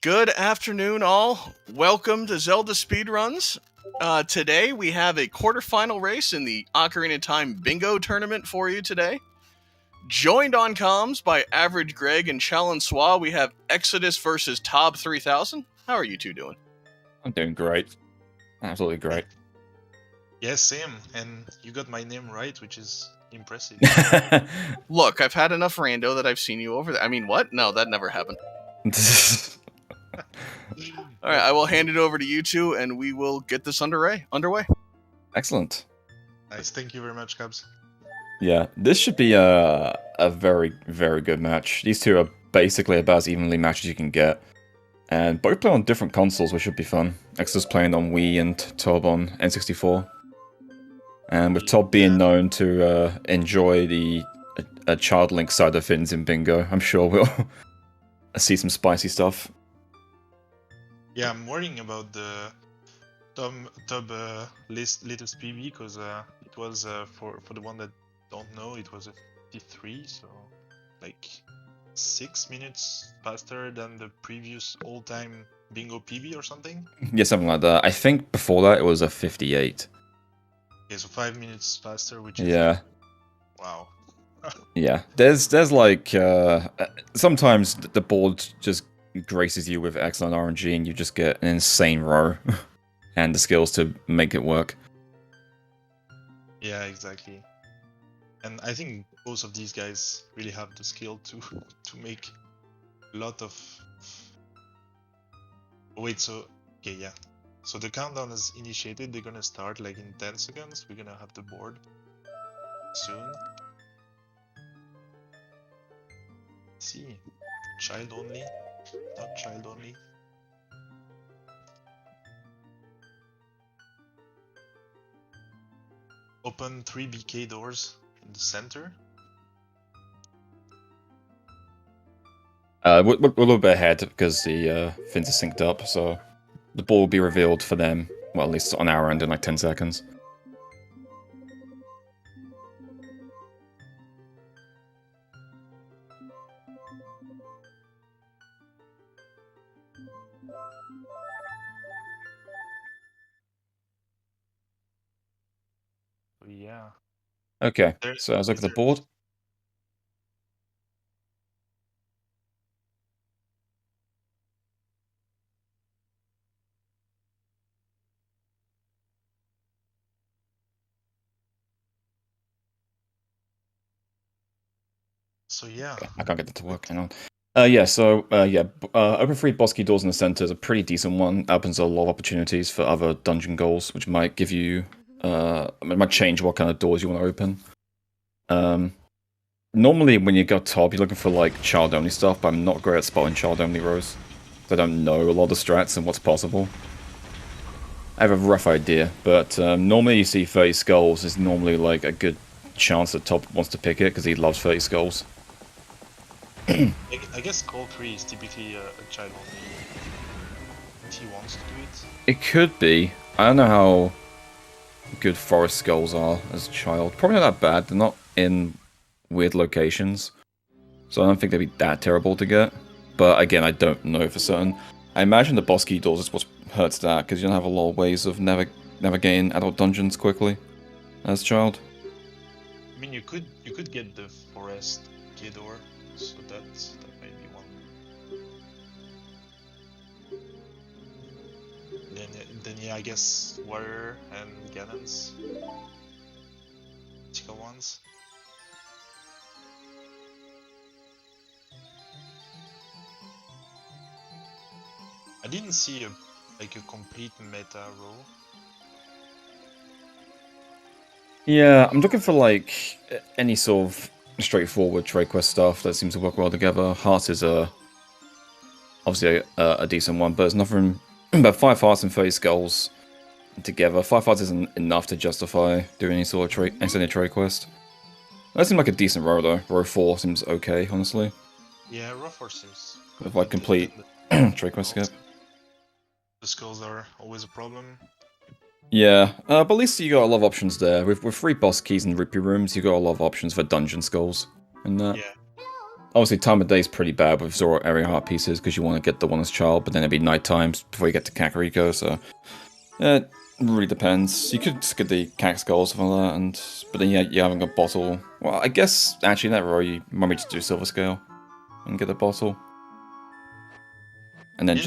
Good afternoon, all. Welcome to Zelda Speedruns. Today we have a quarterfinal race in the Ocarina of Time Bingo Tournament for you today. Joined on comms by Average Greg and Chalensois, we have Exodus versus tob3000. How are you two doing? I'm doing great. Absolutely great. Yes, same. And you got my name right, which is impressive. Look, I've had enough rando that I've seen you over there. I mean, what? No, that never happened. Alright, I will hand it over to you two, and we will get this underway. Excellent. Nice. Thank you very much, Cubs. Yeah, this should be a very, very good match. These two are basically about as evenly matched as you can get. And both play on different consoles, which should be fun. Exodus playing on Wii and Tob on N64. And with Tob being known to enjoy the Child Link side of things in Bingo, I'm sure we'll see some spicy stuff. Yeah, I'm worrying about the Tob latest PB because it was for the one that don't know, it was a 53, so like 6 minutes faster than the previous all-time Bingo PB or something. Yeah, something like that. I think before that it was a 58. Okay, so 5 minutes faster, which is wow. Yeah, there's like sometimes the board just graces you with excellent RNG and you just get an insane row and the skills to make it work. Yeah, exactly. And I think both of these guys really have the skill to make a lot of. Wait, so okay, yeah. So the countdown is initiated. They're gonna start like in 10 seconds. We're gonna have the board soon. Let's see, child only, not child only. Open 3 BK doors in the center. We're a little bit ahead because the fins are synced up, so the ball will be revealed for them, well, at least on our end in like 10 seconds. Yeah. Okay, so let's look at the board. So yeah. Okay, I can't get that to work, hang on. Open 3 boss key doors in the center is a pretty decent one. Opens a lot of opportunities for other dungeon goals, which might give you, it might change what kind of doors you want to open. Normally when you go top, you're looking for like child-only stuff, but I'm not great at spotting child-only rows. So I don't know a lot of the strats and what's possible. I have a rough idea, but normally you see 30 skulls is normally like a good chance that Top wants to pick it, because he loves 30 skulls. I guess call 3 is typically a child only, and he wants to do it. It could be. I don't know how good forest skulls are as a child. Probably not that bad. They're not in weird locations, so I don't think they'd be that terrible to get. But again, I don't know for certain. I imagine the boss key doors is what hurts that, because you don't have a lot of ways of navigating adult dungeons quickly as a child. I mean, you could get the forest key door, so that might be one. Then yeah, I guess water and Ganon's typical ones. I didn't see a complete meta row. Yeah, I'm looking for like any sort of straightforward trade quest stuff that seems to work well together. Hearts is obviously a decent one, but there's nothing but 5 hearts and 30 skulls together. 5 hearts isn't enough to justify doing any sort of extended trade quest. That seems like a decent row though. Row 4 seems okay, honestly. Yeah, row 4 seems. With like complete trade quest skip. The skulls are always a problem. Yeah, but at least you got a lot of options there. With 3 boss keys and rupee rooms, you got a lot of options for dungeon skulls. And that. Yeah. obviously time of day is pretty bad with Zoro area heart pieces because you want to get the one as child, but then it'd be night times before you get to Kakariko, so it really depends. You could skip the Kak Skulls something like that, but then you haven't got bottle. Well, I guess actually in that row you might be to do Silver Scale and get the bottle, and then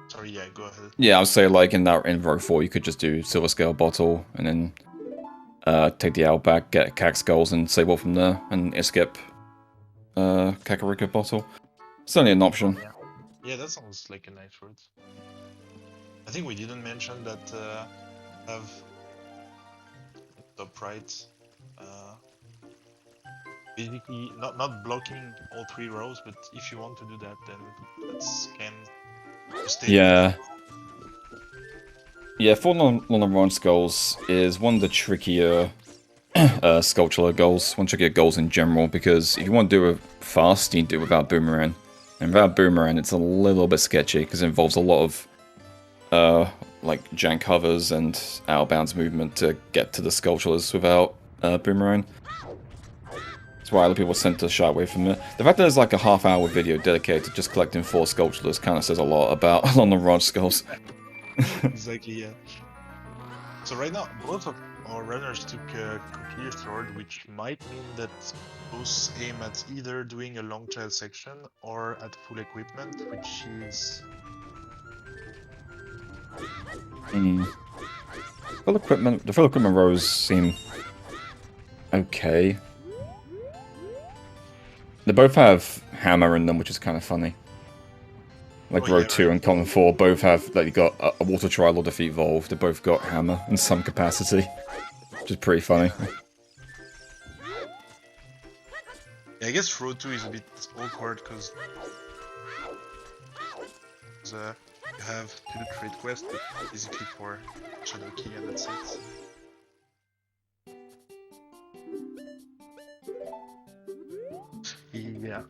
Sorry, yeah, go ahead. Yeah, I would say like in row 4 you could just do Silver Scale bottle and then take the owl back, get Kak Skulls and save all from there, and skip Kakariko bottle. It's only an option. Yeah, that sounds like a nice route. I think we didn't mention that have top right. Basically, not blocking all 3 rows, but if you want to do that, then that's can stay. Yeah. Yeah, 4 long-range skulls is one of the trickier sculptural goals, one of the trickier goals in general, because if you want to do it fast, you need to do it without boomerang. And without boomerang, it's a little bit sketchy, because it involves a lot of like jank hovers and out-of-bounds movement to get to the sculptures without boomerang. That's why other people tend to shy away from it. The fact that there's like a half-hour video dedicated to just collecting 4 sculptures kind of says a lot about long-range skulls. Exactly, yeah. So right now, both of our runners took a clear sword, which might mean that both aim at either doing a long trail section or at full equipment, which is... The full equipment rows seem okay. They both have hammer in them, which is kind of funny. Like row 2 and column 4 both have, like, you got a water trial or defeat Volve. They both got hammer in some capacity, which is pretty funny. Yeah, I guess row 2 is a bit awkward because you have to do trade quest, but basically for Shadow Key and that's it. Yeah.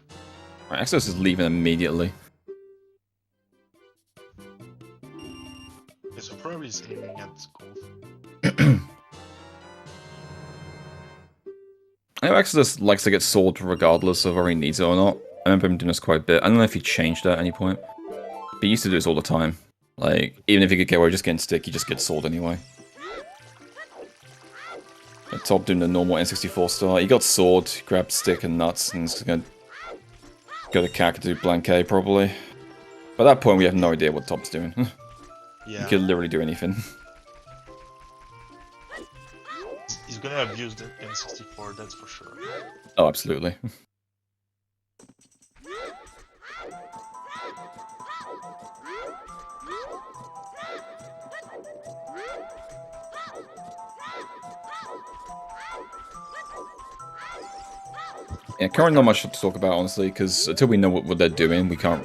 Right, Exodus is leaving immediately. Yeah, so probably is aiming at golf. I know Exodus likes to get sword regardless of whether he needs it or not. I remember him doing this quite a bit. I don't know if he changed that at any point. But he used to do this all the time. Like, even if he could get away with just getting stick, he just gets sword anyway. At top doing the normal N64 start. He got sword, grabbed stick and nuts, and he's gonna go to Kak to do Blanquet probably. By that point we have no idea what Top's doing. Yeah. He could literally do anything. He's gonna abuse the N64, that's for sure. Oh, absolutely. Yeah, currently not much to talk about, honestly, because until we know what they're doing, we can't...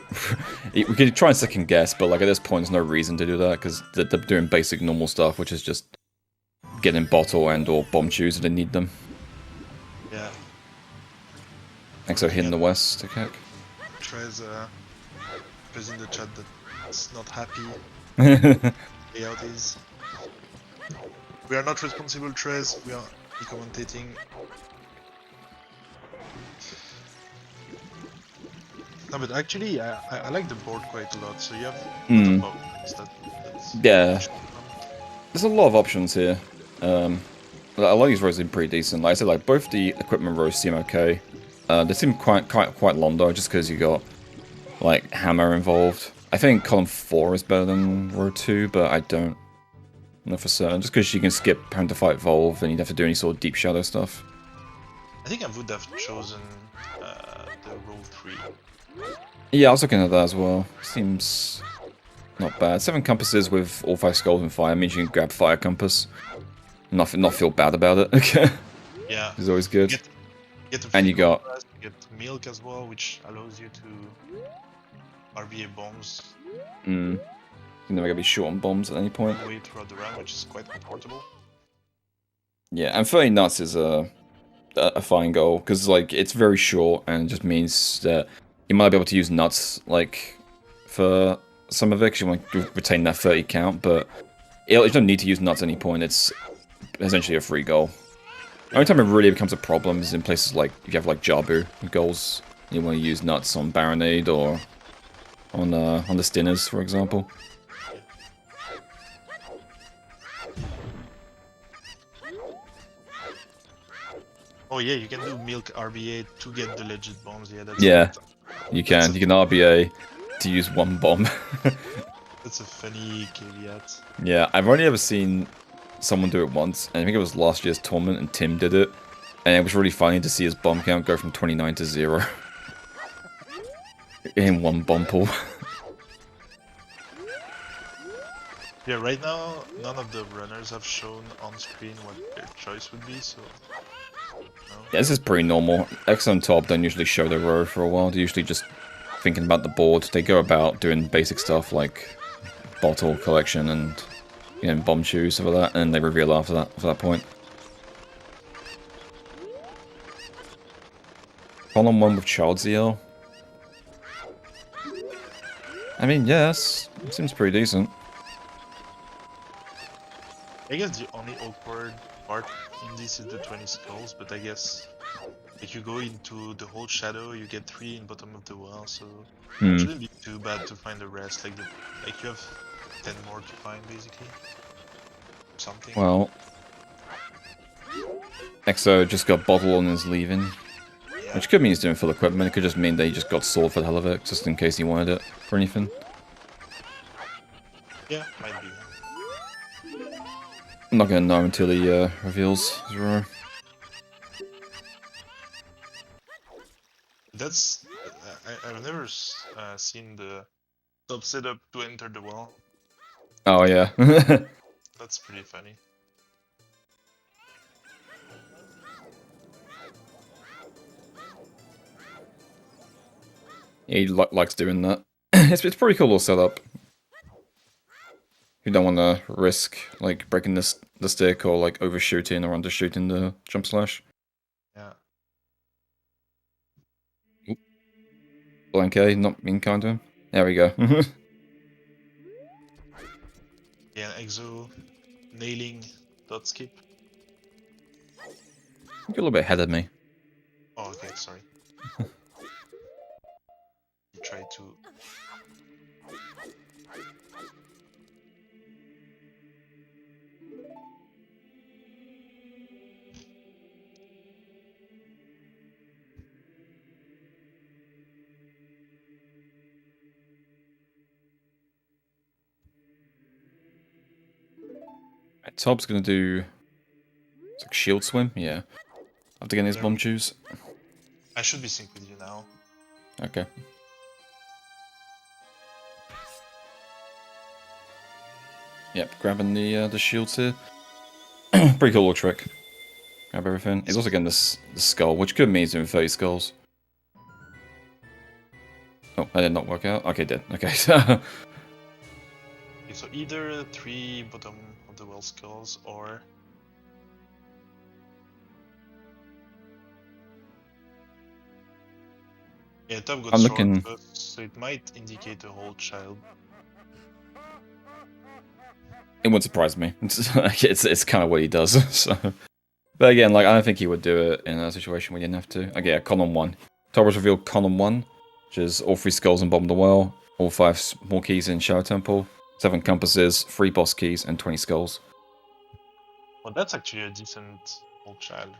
we could try and second guess, but like at this point there's no reason to do that, because they're doing basic normal stuff, which is just getting bottle and or bomb chews if they need them. Yeah. Exo hitting the west, okay. Trez in the chat that's not happy. Layout is. We are not responsible, Trez, we are commentating. No, but actually, I like the board quite a lot, so you have a lot of options that's yeah. There's a lot of options here. A lot of these rows seem pretty decent. Like I said, like both the equipment rows seem okay. They seem quite long though, just because you got like hammer involved. I think column 4 is better than row 2, but I don't know for certain. Just because you can skip having to fight Volve, and you'd have to do any sort of deep shadow stuff. I think I would have chosen the row 3. Yeah, I was looking at that as well. Seems not bad. 7 compasses with all 5 skulls and fire means you can grab fire compass. Not feel bad about it. Okay. Yeah. It's always good. Get And you got get milk as well, which allows you to RBA bombs. You're never gonna be short on bombs at any point. All the way throughout the run, which is quite comfortable. Yeah, and 30 nuts is a fine goal because like it's very short and it just means that you might be able to use nuts like for some of it because you want to retain that 30 count, but you don't need to use nuts at any point. It's essentially a free goal. Only time it really becomes a problem is in places like if you have like Jabu goals, you want to use nuts on Baronade or on the Stinners, for example. Oh yeah, you can do milk RBA to get the legit bombs. Yeah, that's you can. You can RBA to use one bomb. That's a funny caveat. Yeah, I've only ever seen someone do it once, and I think it was last year's tournament, and Tim did it. And it was really funny to see his bomb count go from 29 to 0. In one bomb pool. Yeah, right now, none of the runners have shown on screen what their choice would be, so... No. Yeah, this is pretty normal. X and Top don't usually show their row for a while. They're usually just thinking about the board. They go about doing basic stuff like bottle collection and bomb shoes for that, and they reveal after that point. Column 1 with Child ZL. I mean, yes, it seems pretty decent. I guess the only awkward part in this is the 20 skulls, but I guess if you go into the whole shadow, you get 3 in bottom of the well, so it shouldn't be too bad to find the rest. Like you have 10 more to find, basically. Something. Well, Exo just got bottle on his leaving, which could mean he's doing full equipment. It could just mean that he just got sword for the hell of it, just in case he wanted it for anything. Yeah, might be. I'm not gonna know until he reveals his row. That's... I've never seen the top setup to enter the well. Oh yeah. That's pretty funny. Yeah, he likes doing that. It's a pretty cool little setup. You don't want to risk like breaking the stick or like overshooting or undershooting the jump slash. Yeah. Blank A, not being kind to him. There we go. Yeah, Exo nailing dot skip. You're a little bit ahead of me. Oh, okay, sorry. You try to... Tob's gonna do... It's like shield swim? Yeah. After getting his bomb shoes. I should be synced with you now. Okay. Yep, grabbing the shields here. Pretty cool little trick. Grab everything. He's also getting the skull, which could mean he's doing 30 skulls. Oh, that did not work out. Okay, it did. Okay, so... Okay, so either 3 bottom of the well skulls or... Yeah, top got I'm short looking... first, so it might indicate a whole child. It wouldn't surprise me. It's kind of what he does. So, but again, like I don't think he would do it in a situation where he didn't have to. Okay, yeah, column 1. Torres revealed column 1, which is all 3 skulls in bottom of the well, all 5 small keys in Shadow Temple, 7 compasses, 3 boss keys, and 20 skulls. Well, that's actually a decent old child,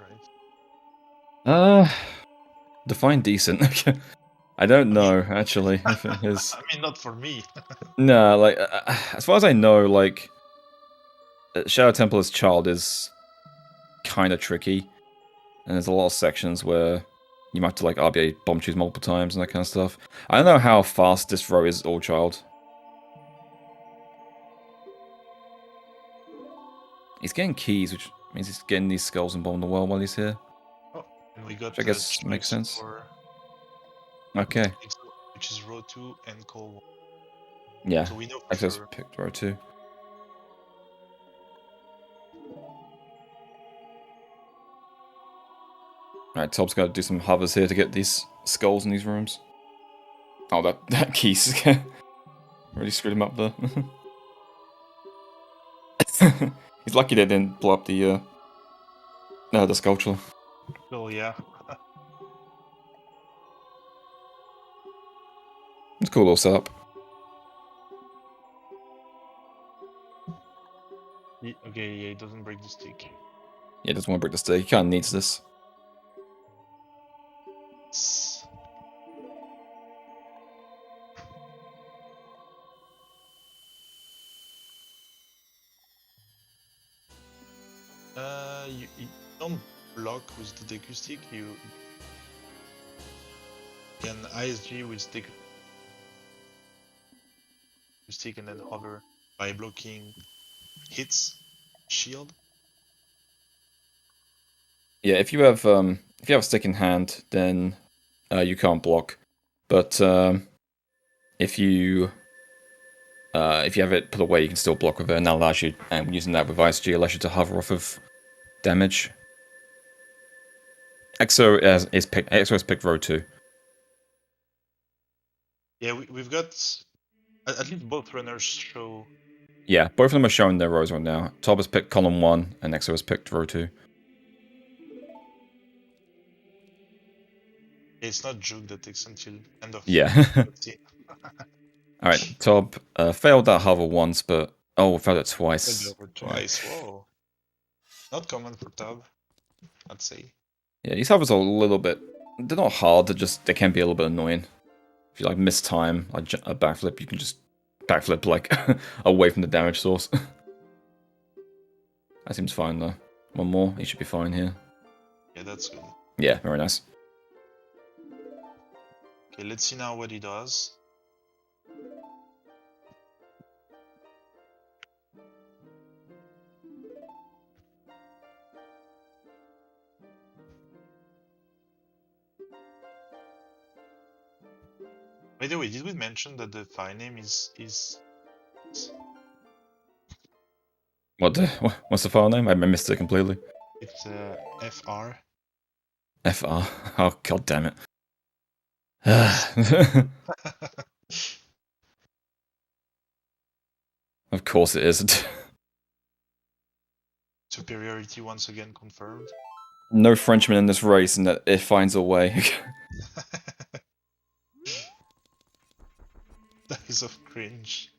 right? Define decent. I don't know actually if it is. I mean, not for me. No, like as far as I know, like Shadow Temple's child is kind of tricky, and there's a lot of sections where you might have to like RBA bomb choose multiple times and that kind of stuff. I don't know how fast this row is all child. He's getting keys, which means he's getting these skulls and bomb the well while he's here. Oh, and we got Which I guess makes sense. Okay. Which is row 2 and call 1. Yeah. So we know for Access sure. picked row 2. Alright, Tob's got to do some hovers here to get these skulls in these rooms. Oh, that keys really screwed him up there. He's lucky they didn't blow up the No, the sculpture. Well, yeah. It's a cool little setup. Okay, yeah, it doesn't break the stick. Yeah, it doesn't want to break the stick. He kind of needs this. You don't block with the Deku stick, you can ISG with Deku stick and then hover by blocking hits, shield. Yeah, if you have a stick in hand, then you can't block. But if you have it put away, you can still block with it, and that allows you. And using that with ISG allows you to hover off of damage. EXO is picked row 2. Yeah, we've got at least both runners show. Yeah, both of them are showing their rows right now. Tob has picked column 1, and EXO has picked row 2. It's not Juke that takes until end of. Yeah. Alright, Tob failed that hover once, but failed it twice. Twice. Whoa. Not common for Tob, I'd say. Yeah, these hovers are a little bit. They're not hard. They can be a little bit annoying. If you like miss time, like a backflip, you can just backflip like away from the damage source. That seems fine though. One more, he should be fine here. Yeah, that's good. Yeah, very nice. Okay, let's see now what he does. By the way, did we mention that the file name is What's the file name? I missed it completely. it's FR. FR. Oh god damn it. Of course it is. Superiority once again confirmed. No Frenchman in this race, and that it finds a way. That is of cringe.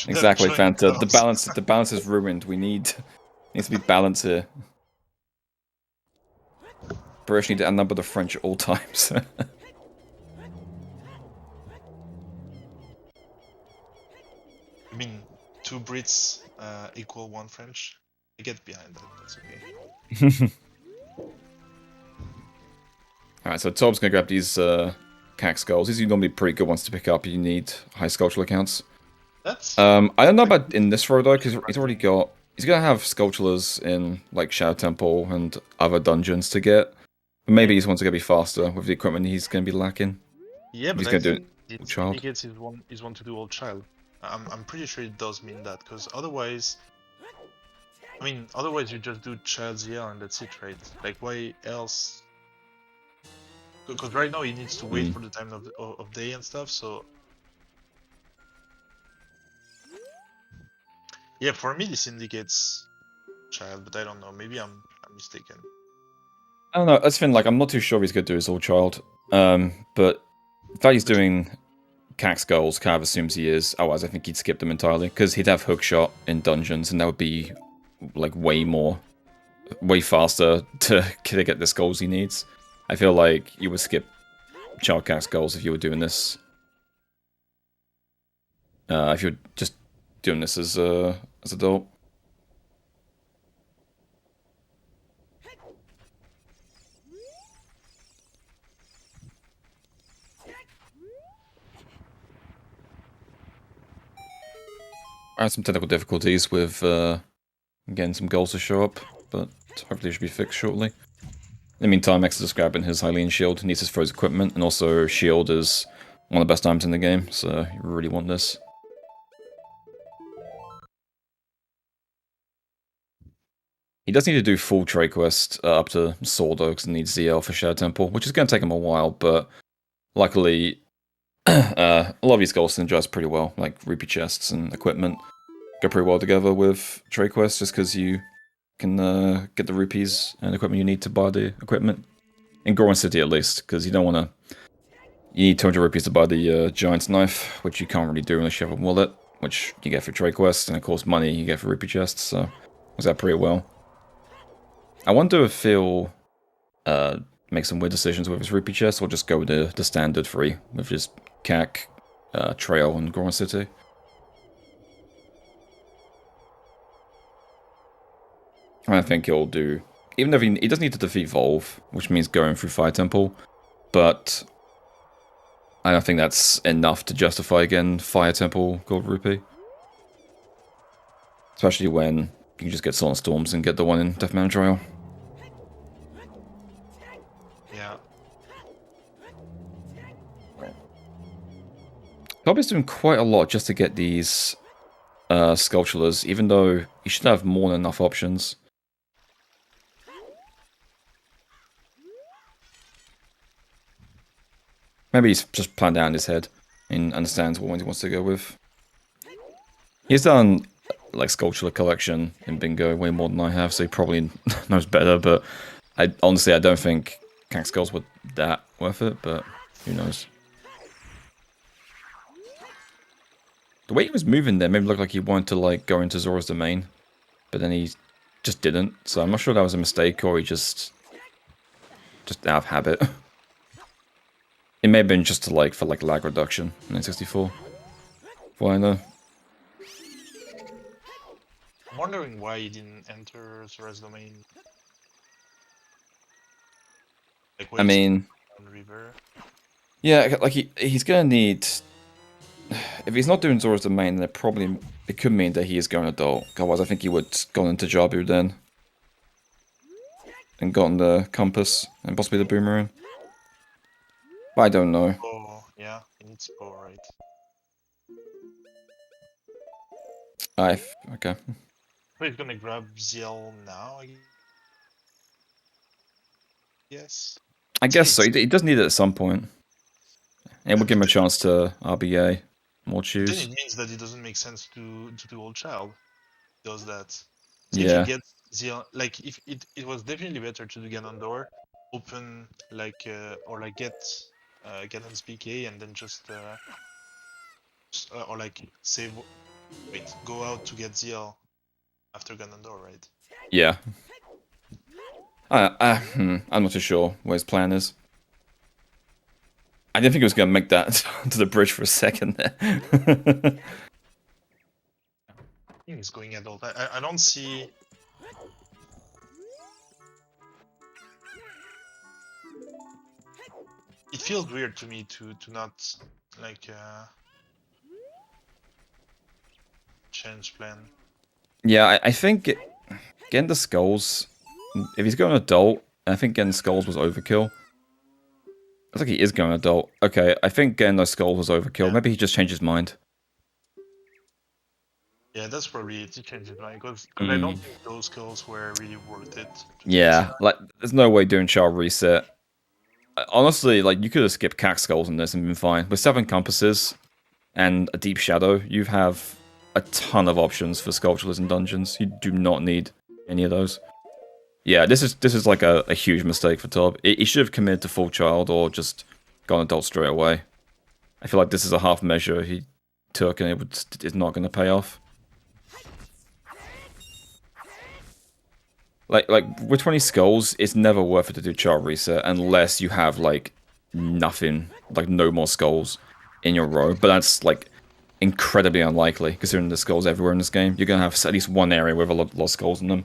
Exactly, Fanta. The balance is ruined. Needs to be balance here. British need to outnumber the French at all times. I mean, 2 Brits equal 1 French. I get behind that, that's okay. Alright, so Tob's gonna grab these cack skulls. These are normally pretty good ones to pick up. You need high sculptural accounts. That's... I don't know about in this row though, because he's already got... He's gonna have sculptures in like Shadow Temple and other dungeons to get. But maybe these ones are gonna be faster with the equipment he's gonna be lacking. Yeah, but he's I gonna do think it. it Child. indicates is one to do old child. I'm pretty sure it does mean that, because otherwise... I mean, otherwise you just do child's yell and that's it, right? Like, why else? Because right now he needs to wait for the time of day and stuff, so... Yeah, for me this indicates child, but I don't know, maybe I'm mistaken. I don't know, that's the thing, like, I'm not too sure if he's gonna do his all child. But the fact he's doing cack skulls kind of assumes he is, otherwise I think he'd skip them entirely, because he'd have hookshot in dungeons, and that would be, like, way faster to get the skulls he needs. I feel like you would skip child cack skulls if you were doing this. If you're just doing this as adult. I had some technical difficulties with getting some goals to show up, but hopefully it should be fixed shortly. In the meantime, X is grabbing his Hylian shield, needs his froze equipment, and also shield is one of the best items in the game, so you really want this. He does need to do full trade quest up to Sword because he needs ZL for Shadow Temple, which is going to take him a while, but luckily a lot of these goals synergize pretty well, like rupee chests and equipment go pretty well together with trade quests, just because you can get the rupees and equipment you need to buy the equipment. In Goron City, at least, because you don't want to... You need 200 rupees to buy the Giant's Knife, which you can't really do unless you have a wallet, which you get for trade quests, and of course money you get for rupee chests, so works out pretty well. I wonder if he'll make some weird decisions with his rupee chest, or just go with the standard free, with just CAC, Trail, and Goron City. I think he'll do... Even if he doesn't need to defeat Volve, which means going through Fire Temple, but I don't think that's enough to justify again Fire Temple Gold Rupee. Especially when you can just get Silent Storms and get the one in Death Mountain Trail. Yeah. Toby's doing quite a lot just to get these Sculptulars, even though he should have more than enough options. Maybe he's just planned out in his head and understands what one he wants to go with. He's done like Sculptular collection in Bingo way more than I have, so he probably knows better, but honestly I don't think Kank Skulls were that worth it, but who knows. The way he was moving there made it look like he wanted to like go into Zora's domain, but then he just didn't, so I'm not sure that was a mistake or he just out of habit. It may have been just to for lag reduction in N64. For I know. I'm wondering why he didn't enter Zora's domain. Like, I mean, on River. Yeah, like he's gonna need. If he's not doing Zora's domain, then it could mean that he is going adult. Otherwise, I think he would gone into Jabu then, and gotten the compass and possibly the boomerang. But I don't know. Oh, yeah, he needs Poe, right? Okay. So he's gonna grab Ziel now, I guess. I guess so. He does need it at some point. And we'll give him a chance to RBA more choose. Then it means that it doesn't make sense to do Old Child. He does that. So Yeah. if you get Ziel, like if it was definitely better to do Ganondorf, open or get Ganon's PK and then just or like save. Wait, go out to get Ziel after Ganondorf, right? Yeah. I'm not too sure what his plan is. I didn't think he was going to make that to the bridge for a second there. I think he's going adult. I don't see. It feels weird to me to not like change plan. Yeah, I think getting the skulls. If he's going adult, I think getting skulls was overkill. I think he is going adult. Okay, I think getting those skulls was overkill. Yeah. Maybe he just changed his mind. Yeah, that's probably it. He changed his mind because I don't think those kills were really worth it. Yeah, like there's no way doing child reset. Honestly, like you could have skipped cack skulls in this and been fine. With 7 compasses and a deep shadow, you have a ton of options for sculptures and dungeons. You do not need any of those. Yeah, this is like a huge mistake for Tob. He should have committed to full child or just gone adult straight away. I feel like this is a half measure he took and it's not going to pay off. Like with 20 skulls, it's never worth it to do child reset unless you have like nothing, like no more skulls in your row. But that's like incredibly unlikely considering there's skulls everywhere in this game. You're gonna have at least one area with a lot of skulls in them.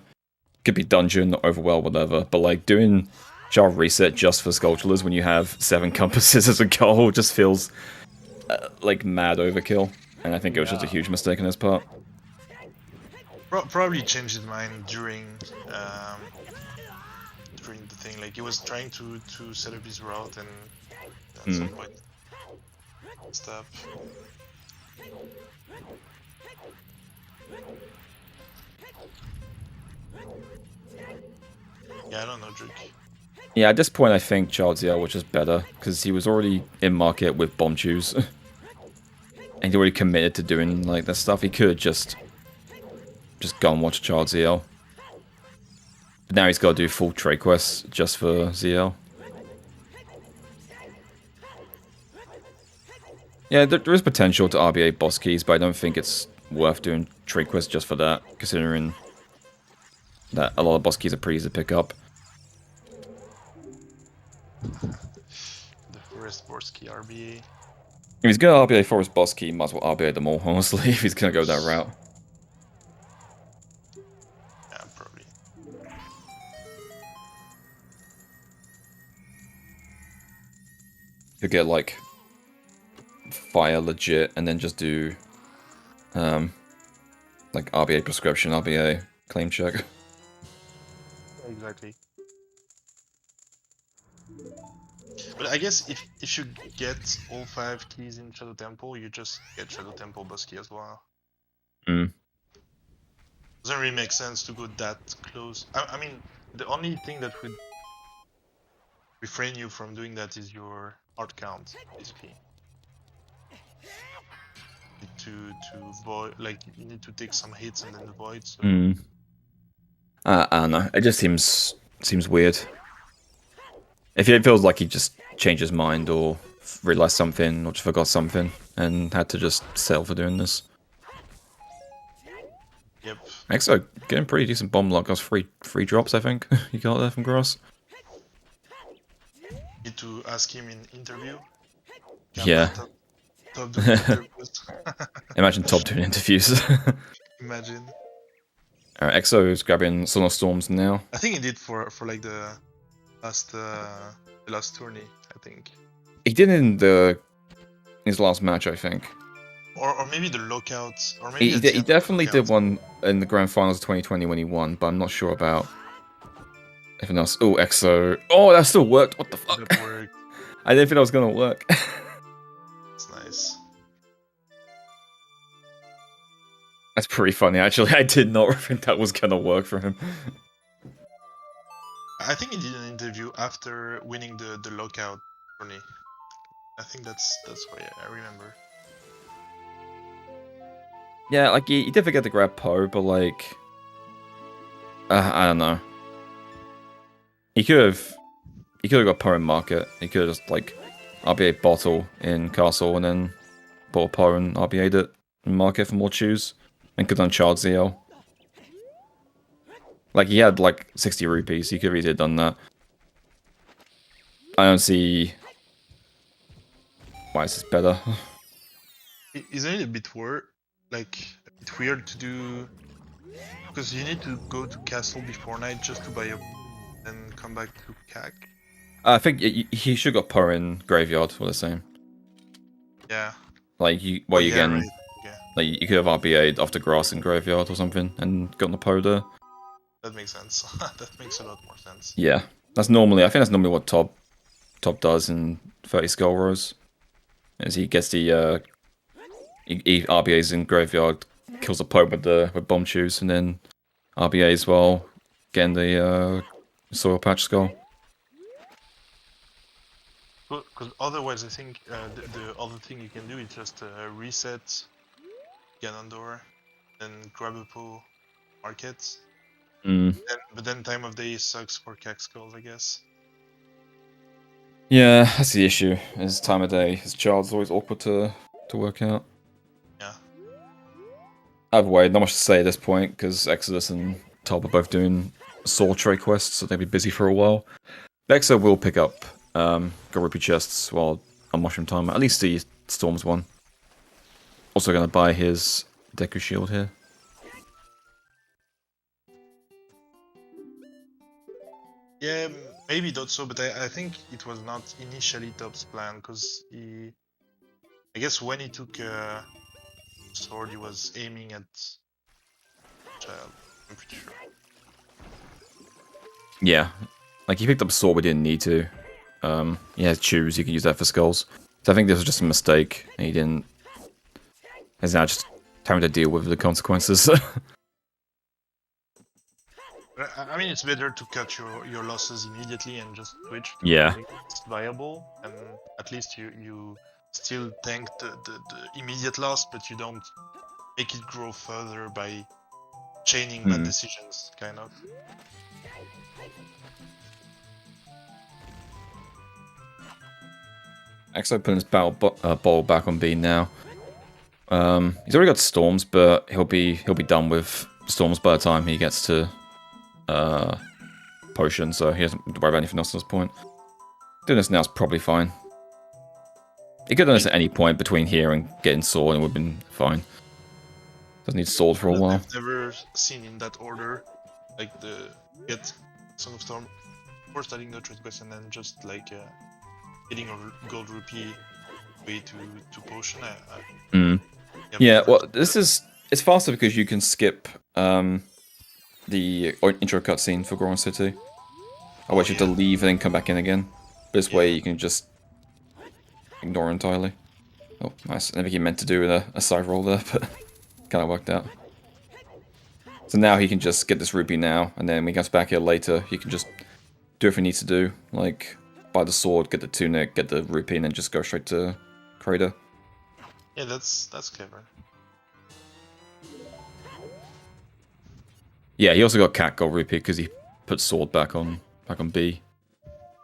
Could be dungeon, overwhelm, whatever. But like doing child reset just for sculptures when you have 7 compasses as a goal just feels like mad overkill. And I think it was just a huge mistake on his part. Probably changed his mind during the thing. Like he was trying to set up his route and at some point stop. Yeah, I don't know, Drake. Yeah, at this point I think Child ZL was just better because he was already in market with bomb chews. And he already committed to doing like that stuff. He could just go and watch Child ZL. But now he's got to do full trade quests just for ZL. Yeah, there is potential to RBA boss keys, but I don't think it's worth doing trade quests just for that, considering that a lot of boss keys are pretty easy to pick up. The Forest Boss Key RBA. If he's gonna RBA Forest boss key, might as well RBA them all, honestly, if he's gonna go that route. Yeah, probably. You get like fire legit and then just do like RBA prescription, RBA claim check. Exactly. But I guess if you get all 5 keys in Shadow Temple, you just get Shadow Temple boss key as well. Mm. Doesn't really make sense to go that close. I mean, the only thing that would refrain you from doing that is your heart count, basically. To void, like you need to take some hits and then avoid. So. I don't know. It just seems weird. If it feels like he just changed his mind or realized something or just forgot something and had to just settle for doing this. Yep. Exo getting pretty decent bomb luck. That was free drops, I think. You got there from Grass. Need to ask him in interview. Yeah. Top doing interviews. Imagine Top doing interviews. Imagine. Alright, Exo is grabbing Solar Storms now. I think he did for like the last tourney, I think. He did in his last match, I think. Or maybe the lockouts. Or maybe He definitely did one in the Grand Finals of 2020 when he won, but I'm not sure about anything else. Oh, Exo. Oh, that still worked. What the fuck? That worked. I didn't think that was gonna work. It's nice. That's pretty funny, actually. I did not think that was gonna work for him. I think he did an interview after winning the lockout tourney. I think that's why I remember. Yeah, like he did forget to grab Poe, but like, I don't know. He could have got Poe in market. He could have just like RBA bottle in castle and then bought Poe and RBA'd it in market for more chews, and could have done Child ZL. Like he had like 60 rupees. He could have easily done that. I don't see why is this better. Isn't it a bit weird? Like, it's weird to do, because you need to go to castle before night just to buy a, and come back to CAC. I think he should have got Poe in graveyard for the same. Yeah. Like you Right. Yeah. Like you could have RBA'd after grass in graveyard or something and gotten the Poe there. That makes sense. That makes a lot more sense. Yeah, I think that's normally what Top does in 30 Skull Rows. Is he gets the he RBAs in graveyard, kills the Poe with bomb chews, and then RBA as well, getting the soil patch skull. Because otherwise, I think the other thing you can do is just reset Ganondorf, then grab a Poe market. But then time of day sucks for CAC skulls, I guess. Yeah, that's the issue. Is time of day. His child's always awkward to work out. Yeah. Either way, not much to say at this point because Exodus and Top are both doing Soul trade quests, so they'll be busy for a while. Exo will pick up Garupi chests while on Mushroom Time, at least the Storms one. Also going to buy his Deku Shield here. Yeah, maybe not so, but I think it was not initially Top's plan, because I guess when he took sword, he was aiming at child, I'm pretty sure. Yeah, like he picked up a sword we didn't need to. He has chews, you can use that for skulls. So I think this was just a mistake, and he didn't... He's now just having to deal with the consequences. I mean, it's better to cut your losses immediately and just switch to Yeah. something that's viable, and at least you still tank the immediate loss, but you don't make it grow further by chaining bad decisions, kind of. Exo putting his ball back on B now. He's already got storms, but he'll be done with storms by the time he gets to potion, so he doesn't worry about anything else at this point. Doing this now is probably fine. He could have done this at any point between here and getting sword, and it would have been fine. Doesn't need sword for a while. I've never seen in that order, like the get Song of Storm, before starting the trade quest, and then just like getting a gold rupee way to potion. Yeah, well, it's faster because you can skip the intro cutscene for Goron City. Otherwise, you have to leave and then come back in again. This way, you can just ignore entirely. Oh, nice. I think he meant to do a side roll there, but kind of worked out. So now he can just get this rupee now, and then when he comes back here later, he can just do everything he needs to do, like buy the sword, get the tunic, get the rupee, and then just go straight to Crater. Yeah, that's clever. Yeah, he also got Cat Gold Rupee because he put sword back on B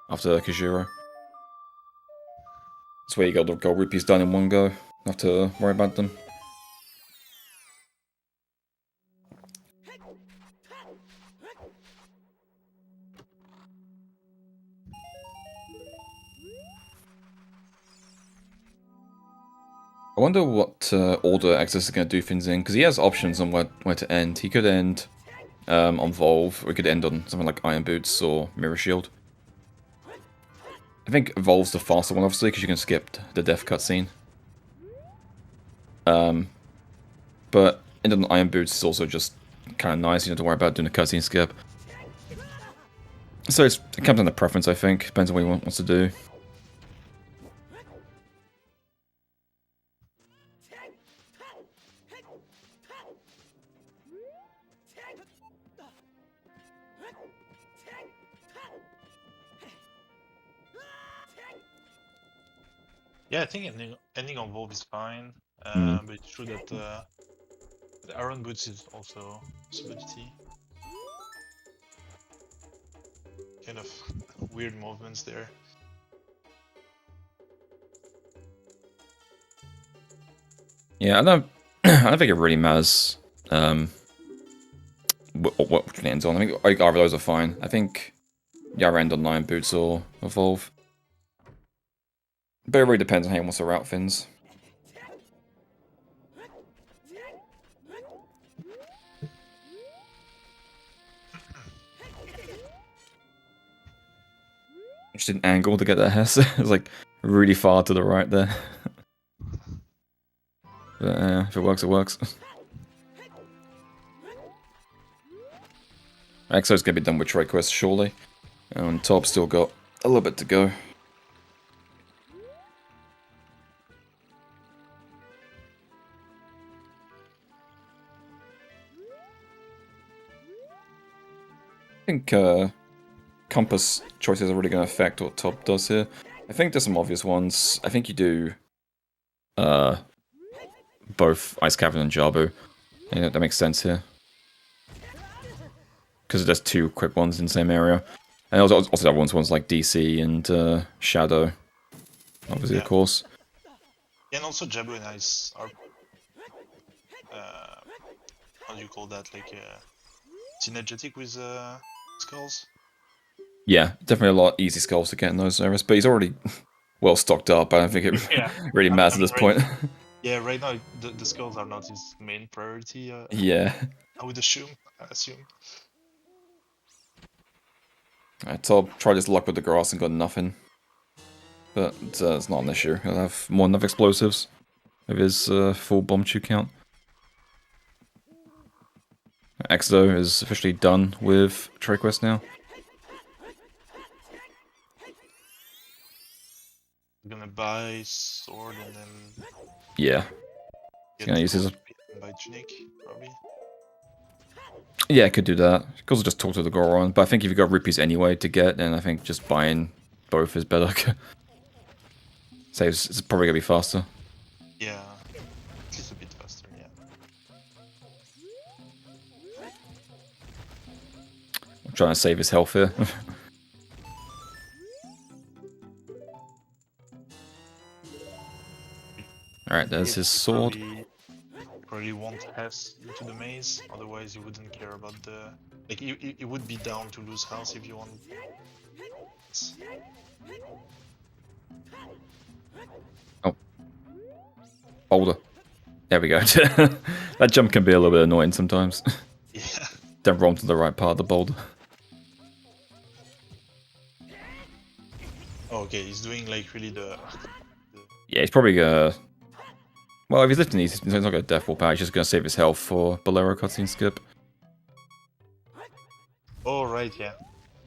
after Kajiro. That's where you got the gold rupees done in one go. Not have to worry about them. I wonder what order Exodus is going to do things in, because he has options on where to end. He could end on Volve, or he could end on something like Iron Boots or Mirror Shield. I think Volve's the faster one, obviously, because you can skip the death cutscene. But ending on Iron Boots is also just kind of nice. You don't have to worry about doing a cutscene skip. So it comes down to preference, I think. Depends on what he wants to do. Yeah, I think ending on Volve is fine, but it's true that the Iron Boots is also a possibility. Kind of weird movements there. Yeah, I don't think it really matters what which one it ends on. I think either of those are fine. I think either end on Iron Boots or Evolve. But it really depends on how he wants to route things. Just an angle to get that hair. It's like really far to the right there. But if it works, it works. Exo's gonna be done with trade quest surely. And Tob's still got a little bit to go. I think compass choices are really going to affect what Tob does here. I think there's some obvious ones. I think you do both Ice Cavern and Jabu. I think that makes sense here. Because there's two quick ones in the same area. And also the other ones like DC and Shadow. Obviously, of course. Yeah, and also Jabu and Ice are... how do you call that? Like, synergetic with skulls? Yeah, definitely a lot easy skulls to get in those areas. But he's already well stocked up. I don't think it really matters at this point. Yeah, right now the skulls are not his main priority. Yeah. I would assume. Tob tried his luck with the grass and got nothing. But it's not an issue. He'll have more than enough explosives with his full bomb chew count. Exo is officially done with trade quest now. I'm gonna buy sword and then... Yeah. He's gonna use his... Buy tunic, probably. Yeah, could do that. Could also just talk to the Goron, but I think if you've got rupees anyway to get, then I think just buying both is better. Saves, it's probably gonna be faster. Yeah, at least a bit faster, yeah. trying to save his health here. Alright, there's his sword. Probably won't pass into the maze, otherwise you wouldn't care about the... Like, you would be down to lose health if you want. Oh. Boulder. There we go. That jump can be a little bit annoying sometimes. Yeah. Don't run to the right part of the boulder. Oh, okay, he's doing like really the... Yeah, he's probably gonna... Well, if he's lifting these, he's not going to death wall power, he's just going to save his health for Bolero cutscene skip. Oh, right, yeah.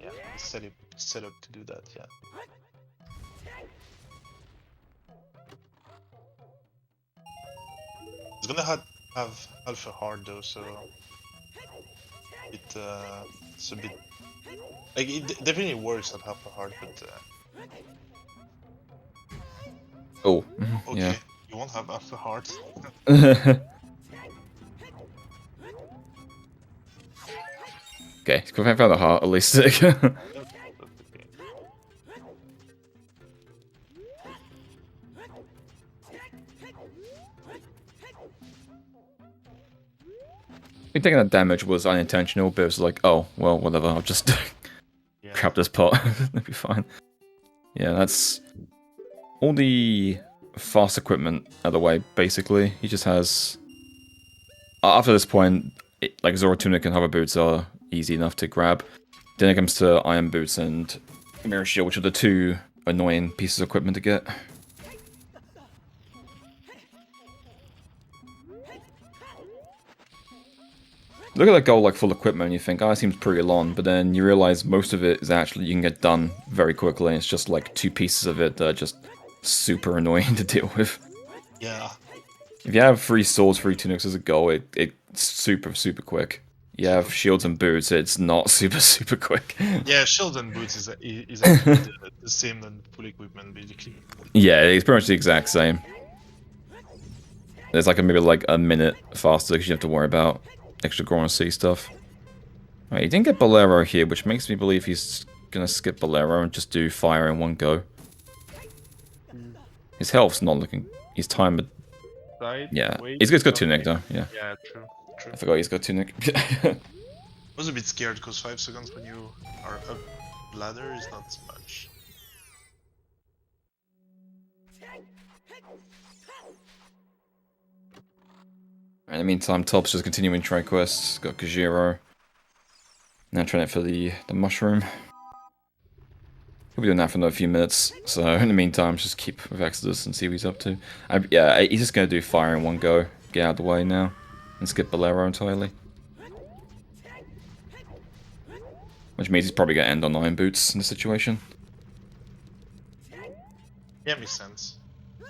Yeah, it's set up to do that, yeah. It's gonna have alpha hard though, so... it's a bit... Like, it definitely works at alpha hard, but... Oh, okay. yeah. You won't have alpha heart. Okay, he's found the heart at least. I think taking that damage was unintentional, but it was like, oh, well, whatever, I'll just grab this pot. It'll be fine. Yeah, that's all the fast equipment out of the way, basically. He just has... After this point, like Zora Tunic and Hover Boots are easy enough to grab. Then it comes to Iron Boots and Mirror Shield, which are the two annoying pieces of equipment to get. Look at that goal like full equipment and you think, oh, it seems pretty long, but then you realize most of it is actually, you can get done very quickly, and it's just like two pieces of it that are just super annoying to deal with. Yeah. If you have 3 swords, 3 tunics as a goal, it's super quick. You have shields and boots, it's not super quick. Yeah, shields and boots is actually the same than full equipment, basically. Yeah, it's pretty much the exact same. There's like maybe like a minute faster because you have to worry about extra Goron C stuff. Right, he didn't get Bolero here, which makes me believe he's gonna skip Bolero and just do fire in one go. His health's not looking... He's timed... Yeah, he's got Tunic though, yeah. Yeah, true. I forgot he's got Tunic. I was a bit scared because 5 seconds when you are up ladder is not much. In the meantime, Top's just continuing try quests. Got Kajiro. Now trying it for the mushroom. He'll be doing that for another few minutes. So in the meantime, just keep with Exodus and see what he's up to. Yeah, he's just gonna do fire in one go. Get out of the way now. And skip Bolero entirely. Which means he's probably gonna end on Iron Boots in this situation. Yeah, makes sense. I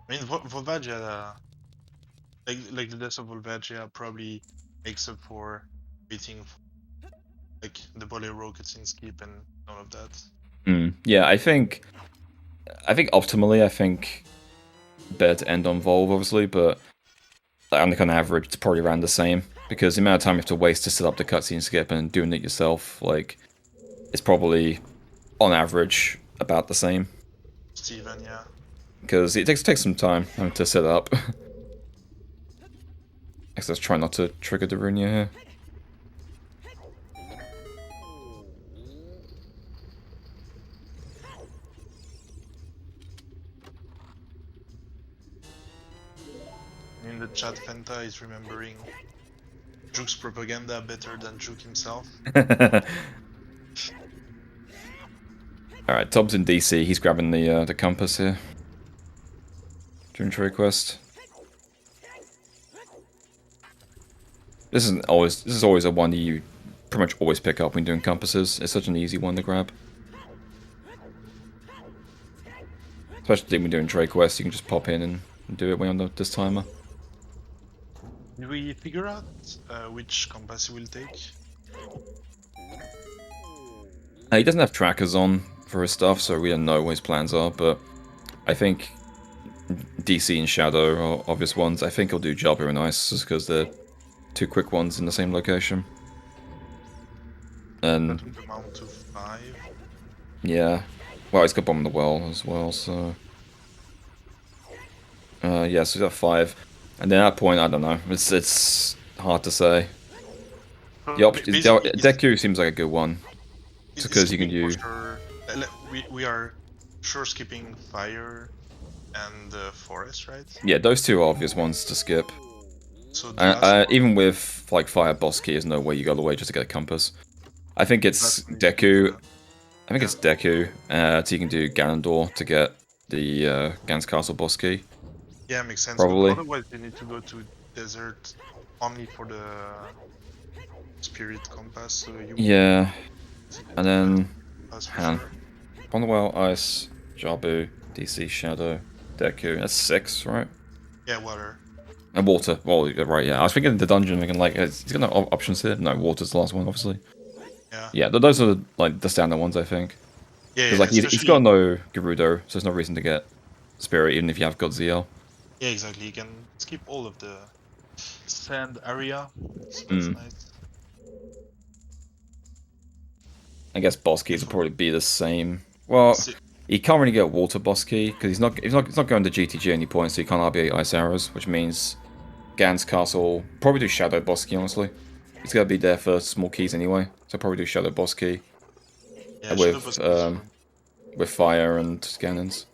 mean, Volvagia, like the death of Volvagia probably makes up for beating like the Bolero cutscene skip and all of that. Yeah, I think optimally, I think better to end on Volv, obviously, but on the kind of average, it's probably around the same, because the amount of time you have to waste to set up the cutscene skip and doing it yourself, like, it's probably, on average, about the same. Steven, yeah. Because it takes some time to set it up. Let's try not to trigger Darunia here. In the chat, Fenta is remembering Juke's propaganda better than Juke himself. Alright, Tob's in DC, he's grabbing the compass here. Doing trade quest. This is always a one that you pretty much always pick up when doing compasses. It's such an easy one to grab. Especially when doing trade quests, you can just pop in and do it when on this timer. Did we figure out which compass he will take? He doesn't have trackers on for his stuff, so we don't know what his plans are, but I think DC and Shadow are obvious ones. I think he'll do Jabba and Ice, just because they're two quick ones in the same location. And That would amount to 5. yeah, well, he's got bomb in the well as well, so yeah, so he's got 5. And then at that point, I don't know. It's hard to say. The option Basically, Deku seems like a good one, just because you can skipping for do. sure. We are sure skipping fire and forest, right? Yeah, those two are obvious ones to skip. So the last one, Even with like fire boss key, there's no way you go all the way just to get a compass. I think it's last one Deku. is, I think it's Deku. So you can do Ganondorm to get the Gans Castle boss key. yeah, makes sense. Probably. But otherwise, you need to go to desert only for the spirit compass. So you Yeah, and then pass for Han. sure. On the well, Ice, Jabu, DC, Shadow, Deku. That's 6, right? Yeah, water. And Water. Well, yeah, right, yeah. I was thinking the dungeon, thinking like, he's got no options here. No, Water's the last one, obviously. Yeah. Yeah, those are like the standard ones, I think. Yeah, Because yeah, like he's got no Gerudo, so there's no reason to get Spirit, even if you have got ZL. yeah, exactly. You can skip all of the sand area. So that's nice. I guess boss keys will probably be the same. Well, he can't really get water boss key because he's not going to GTG any point, so he can't RBA ice arrows, which means Gans Castle probably do shadow boss key. Honestly, he's gonna be there for small keys anyway, so probably do shadow boss key Yeah, Shadow Boss is with fire and Ganons.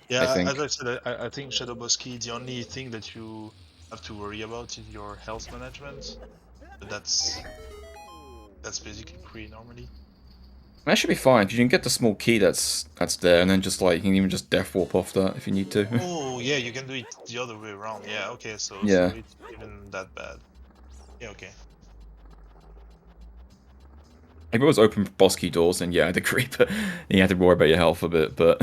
yeah, I think. as I said, I think Shadow Boss Key, the only thing that you have to worry about is your health management. But that's basically free normally. That should be fine because you can get the small key that's there, and then just like you can even just death warp off that if you need to. Oh yeah, you can do it the other way around. Yeah, okay, so Yeah. it's even that bad. Yeah, okay. If it was open boss key doors, then yeah, I'd agree, but you have to worry about your health a bit. But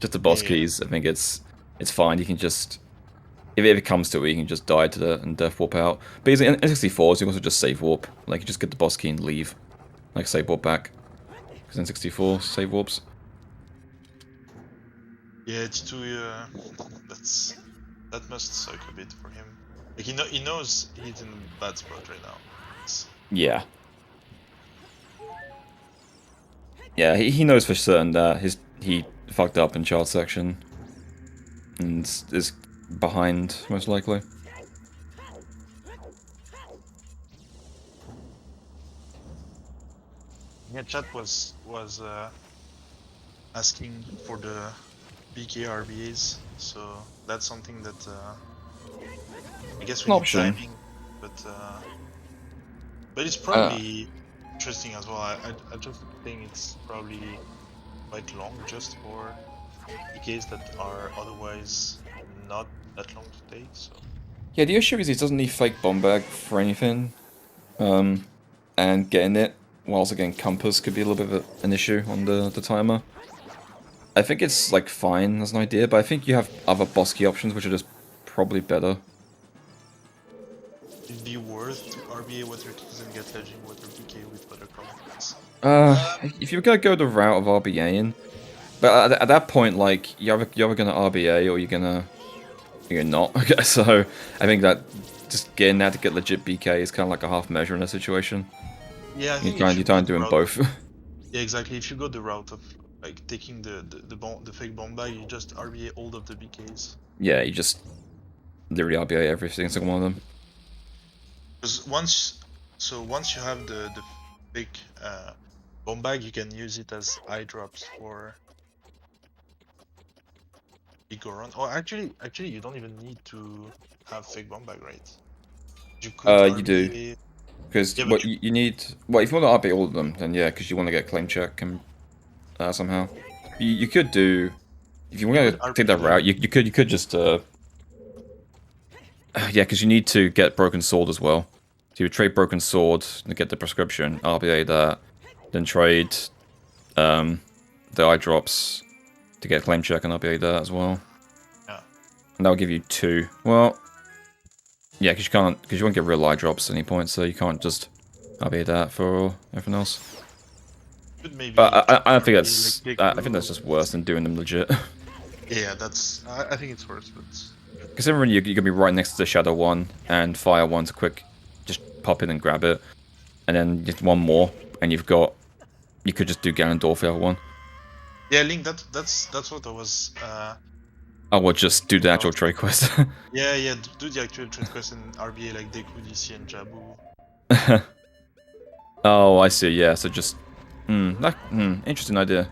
just the boss keys, I think it's fine. You can just, if it comes to it, you can just die to that and death warp out. But in N64s, you can also just save warp. Like you just get the boss key and leave, like save warp back. Because N64 save warps. Yeah, it's too. That must suck a bit for him. Like he knows he's in a bad spot right now. Yeah. Yeah, he knows for certain that he fucked up in child section. And is behind, most likely. Yeah, chat was asking for the BK RBAs, so that's something that I guess we need timing, but it's probably interesting as well. I just think it's probably quite long just for BKs that are otherwise not that long to take. So yeah, the issue is he doesn't need fake bomb bag for anything, and getting it whilst again compass could be a little bit of an issue on the timer. I think it's like fine as an idea, but I think you have other boss key options which are just probably better. it'd be worth to RBA water keys and get legend water BK with better comments. If you're gonna go the route of RBAing, but at that point, like you're either gonna RBA or you're not. So I think that just getting that to get legit BK is kind of like a half measure in a situation. Yeah, I think you're trying doing both. Yeah, exactly. If you go the route of like taking the fake bomb bag, you just RBA all of the BKs. Yeah, you just literally RBA every single one of them. Because once you have the fake bomb bag, you can use it as eye drops for big run. Oh, actually, you don't even need to have fake bomb bag, right? You could you do. Because yeah, what you need, well, if you want to RBA all of them, then yeah, because you want to get claim check and somehow. You could do, if you want to take that route, you could just yeah, because you need to get broken sword as well. So you would trade broken sword to get the prescription, RBA that, then trade the eye drops to get claim check and RBA that as well. Yeah. And that'll give you 2. Well, yeah, because you won't get real eye drops at any point, so you can't just RBA that for everything else. But I think that's I think that's just worse than doing them legit. Yeah, that's I think it's worse, but Considering you're gonna be right next to the shadow one and fire one to quick, just pop in and grab it. and then just one more, and you could just do Ganondorf for the other one. Yeah, Link. That's what I was. Oh, well, just do the actual trade quest. Yeah. Do the actual trade quest in RBA like Deku, DC, and Jabu. Oh, I see. Yeah, so just interesting idea.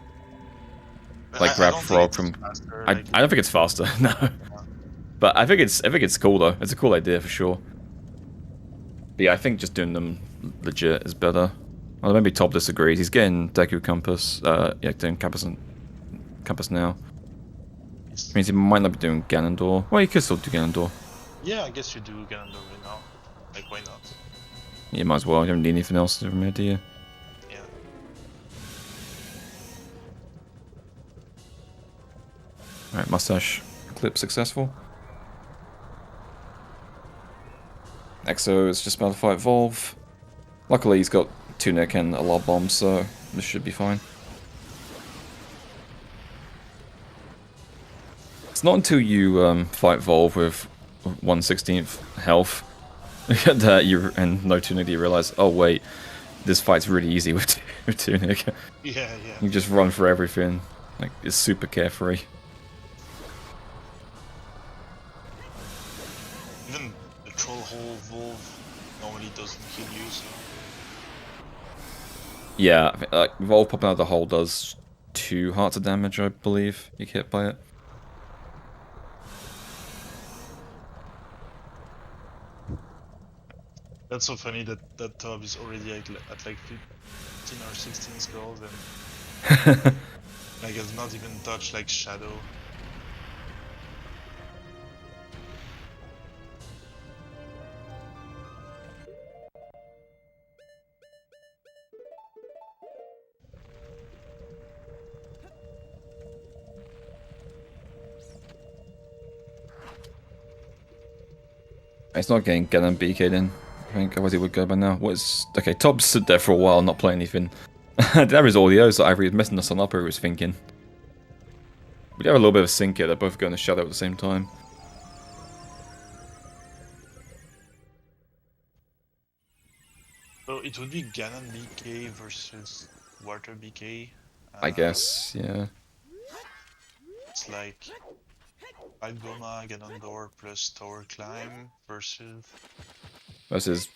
Like grab frog from. Faster, I don't think it's faster. No, but I think it's cool though. It's a cool idea for sure. But yeah, I think just doing them legit is better. Well, maybe Tob disagrees. He's getting Deku Compass. Yeah, doing Compass now. Which means he might not be doing Ganondorf. Well, you could still do Ganondorf. Yeah, I guess you do Ganondorf right now. Like, why not? You might as well. You don't need anything else from here, do you? Yeah. Alright, mustache clip successful. Exo is just about to fight Volve. Luckily, he's got Tunic and a lot of bombs, so this should be fine. It's not until you fight Volve with 1/16th health that and no Tunic that you realize, oh wait, this fight's really easy with Tunic. Yeah. You just run for everything. Like, it's super carefree. Even the troll hole Volve normally doesn't kill you, so. Yeah, like Volve popping out of the hole does 2 hearts of damage, I believe. You get hit by it. That's so funny that Tob is already at like 15 or 16 skulls and like has not even touched like Shadow. It's not getting Ganon BK'd in. I think otherwise he would go by now. What is... Okay, Tob stood there for a while not playing anything. There is audio, so either he's messing us on up or he was thinking. We do have a little bit of sync here, they're both going to Shadow at the same time. So it would be Ganon BK versus Water BK. I guess, yeah. It's like Goma, Ganondorf plus Tower Climb versus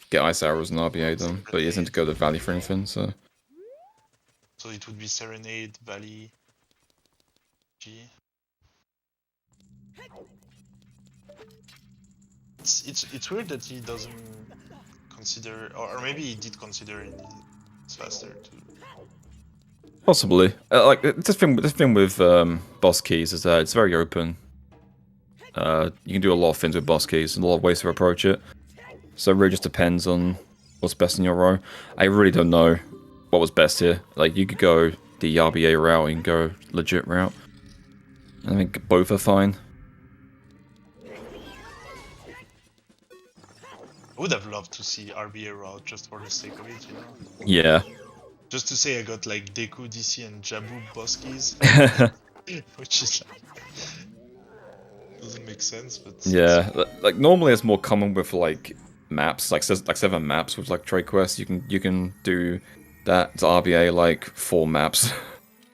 Get Ice Arrows and RBA done, but he isn't to go to the Valley for anything, so... So it would be Serenade, Valley, G. It's weird that he doesn't consider, or maybe he did consider it. It's faster too. Possibly. Like, this thing with boss keys is that it's very open. You can do a lot of things with boss keys, and a lot of ways to approach it. So it really just depends on what's best in your row. I really don't know what was best here. Like, you could go the RBA route, you can go legit route. I think both are fine. I would have loved to see RBA route just for the sake of it, you know? Yeah. Just to say I got like Deku, DC, and Jabu boss keys. Which is like... doesn't make sense, but... Yeah, like normally it's more common with like maps, like 7 maps with like trade quests. You can do that. It's RBA like 4 maps.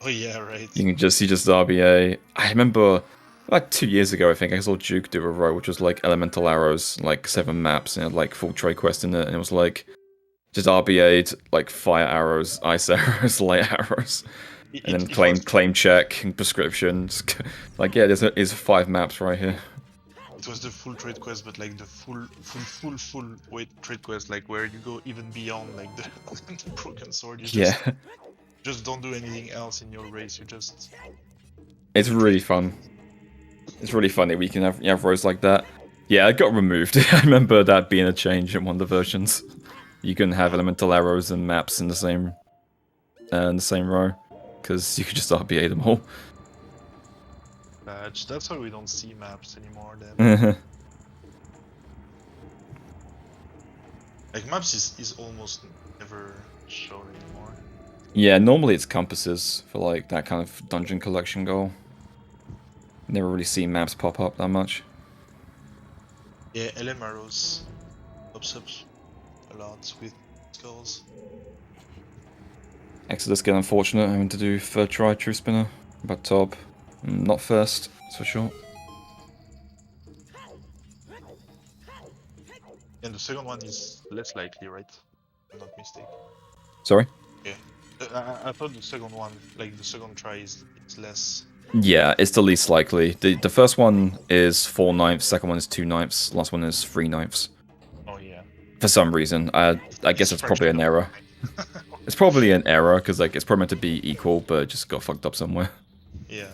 Oh yeah, right. You just RBA. I remember like 2 years ago, I think I saw Duke do a row which was like elemental arrows, like 7 maps, and it had like full trade quest in it, and it was like just RBA'd like fire arrows, ice arrows, light arrows. And then claim check and prescriptions. Like, yeah, there's 5 maps right here. It was the full trade quest, but like the full weight trade quest, like where you go even beyond like the, the broken sword. You just don't do anything else in your race. You just. It's really fun. It's really funny. We can have rows like that. Yeah, it got removed. I remember that being a change in one of the versions. You can have elemental arrows and maps in the same row. Because you could just RBA them all. That's why we don't see maps anymore then. Like maps is almost never shown anymore. Yeah, normally it's compasses for like that kind of dungeon collection goal. Never really see maps pop up that much. Yeah, LM arrows pops up a lot with skulls. Exodus getting unfortunate, having to do third try true spinner. But top, not first, that's for sure. And the second one is less likely, right? If I'm not mistaken. Sorry? Yeah. I thought the second one, like the second try, is less. Yeah, it's the least likely. The first one is 4/9, second one is 2/9, last one is 3/9. Oh yeah. For some reason, I guess it's probably an fractional error. It's probably an error because like it's probably meant to be equal, but it just got fucked up somewhere. Yeah.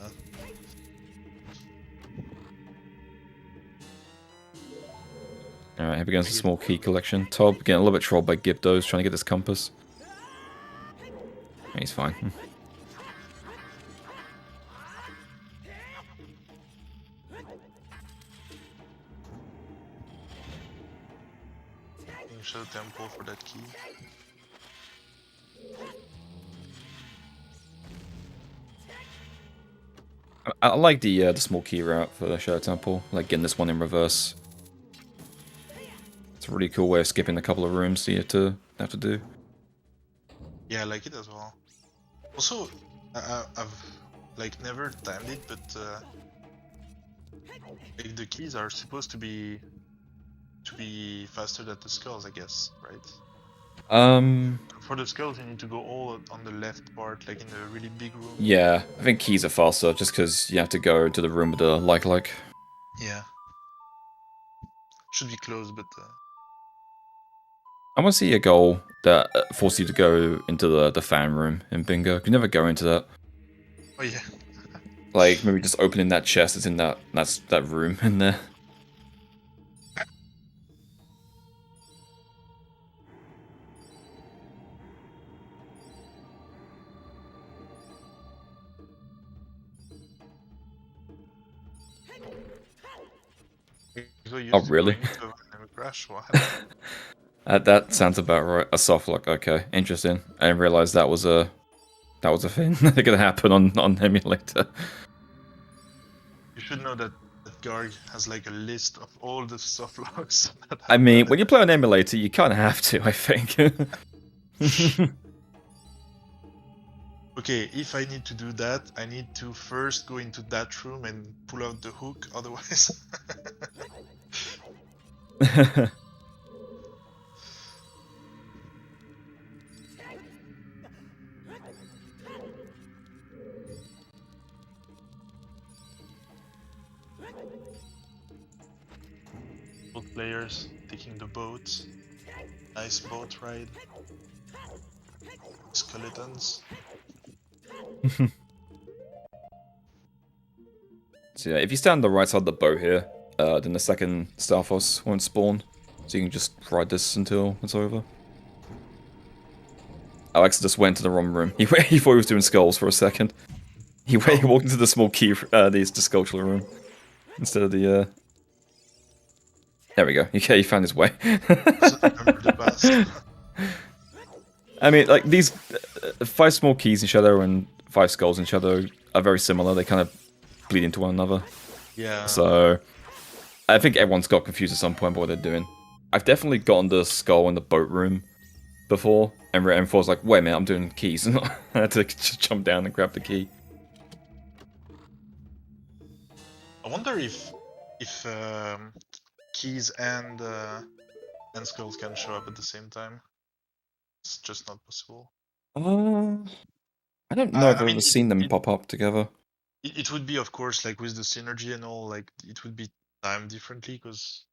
Alright, here begins the small key collection. Tob getting a little bit trolled by Gibdos trying to get this compass. He's fine. Show temple for that key. I like the small key route for the Shadow Temple, like getting this one in reverse. It's a really cool way of skipping a couple of rooms that you have to do. Yeah, I like it as well. Also, I've like never timed it, but like the keys are supposed to be faster than the skulls, I guess, right? For the skulls, you need to go all on the left part, like in the really big room. Yeah, I think keys are faster just because you have to go to the room with the like. Yeah. Should be close, but I want to see a goal that forces you to go into the fan room in Bingo. You can never go into that. oh yeah. Like maybe just opening that chest that's in that room in there. So Oh really? Crash. What? That sounds about right. A soft lock. Okay, interesting. I didn't realize that was a thing that could happen on emulator. You should know that Garg has like a list of all the soft locks. I mean, when you play on emulator, you kind of have to. I think. Okay, if I need to do that, I need to first go into that room and pull out the hook, otherwise... Both players taking the boat. Nice boat ride. Skeletons. So yeah, if you stand on the right side of the boat here, then the second Stalfos won't spawn. So you can just ride this until it's over. Alex just went to the wrong room. He thought he was doing skulls for a second. He walked into the small key, the sculptural room. Instead of the, There we go. Okay, he found his way. I mean, like, these 5 small keys in Shadow and 5 skulls in Shadow are very similar. They kind of bleed into one another. Yeah. So, I think everyone's got confused at some point by what they're doing. I've definitely gotten the skull in the boat room before, and was like, wait a minute, I'm doing keys. And I had to just jump down and grab the key. I wonder if keys and skulls can show up at the same time. It's just not possible. I don't know if I've I mean, ever seen them pop up together. It would be, of course, like with the synergy and all, like it would be timed differently because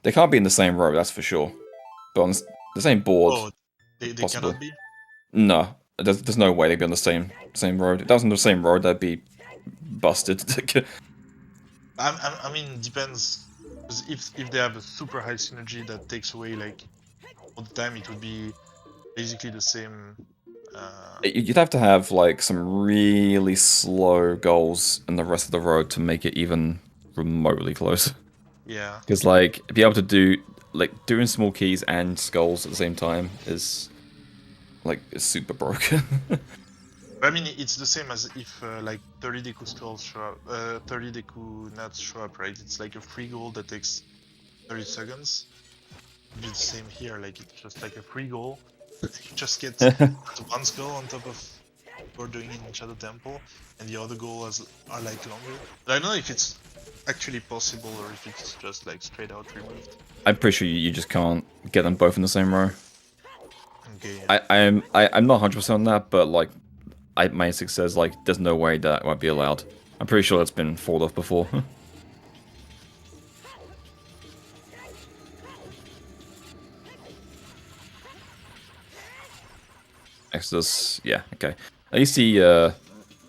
They can't be in the same row, that's for sure. But on the same board, oh, they possibly. cannot be. No, there's no way they'd be on the same road. If that was on the same road, they'd be busted. I mean, depends. 'Cause if they have a super high synergy that takes away like all the time, it would be basically the same. You'd have to have like some really slow goals in the rest of the road to make it even remotely close. Yeah. Because like be able to do doing small keys and skulls at the same time is like super broken. I mean, it's the same as if like 30 Deku skulls show up, 30 Deku nuts show up, right? It's like a free goal that takes 30 seconds. It'd be the same here, like it's just like a free goal. You just get one skull on top of what we're doing in Shadow Temple, and the other goals are like longer. But I don't know if it's actually possible or if it's just like straight out removed. I'm pretty sure you just can't get them both in the same row. Okay. Yeah. I'm not 100% on that, but like, my instinct says like there's no way that won't be allowed. I'm pretty sure that's been fought off before. Exodus, yeah, okay. At least he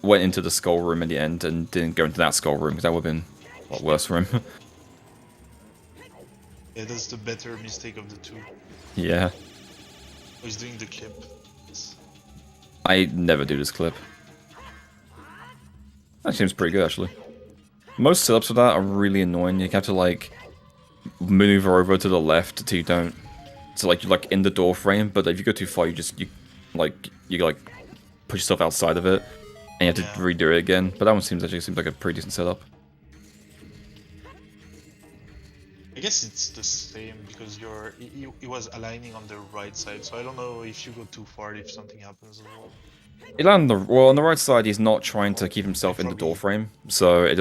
went into the skull room in the end and didn't go into that skull room, because that would have been a lot worse for him. Yeah, that's the better mistake of the two. Yeah. Oh, he's doing the clip. I never do this clip. That seems pretty good, actually. Most setups for that are really annoying. You have to, like, maneuver over to the left till you don't... So, like, you're, like, in the door frame, but if you go too far, you push yourself outside of it, and you have to redo it again. But that one seems like a pretty decent setup. I guess it's the same because he was aligning on the right side, so I don't know if you go too far if something happens as well. On the right side, he's not trying to keep himself in the door frame, so it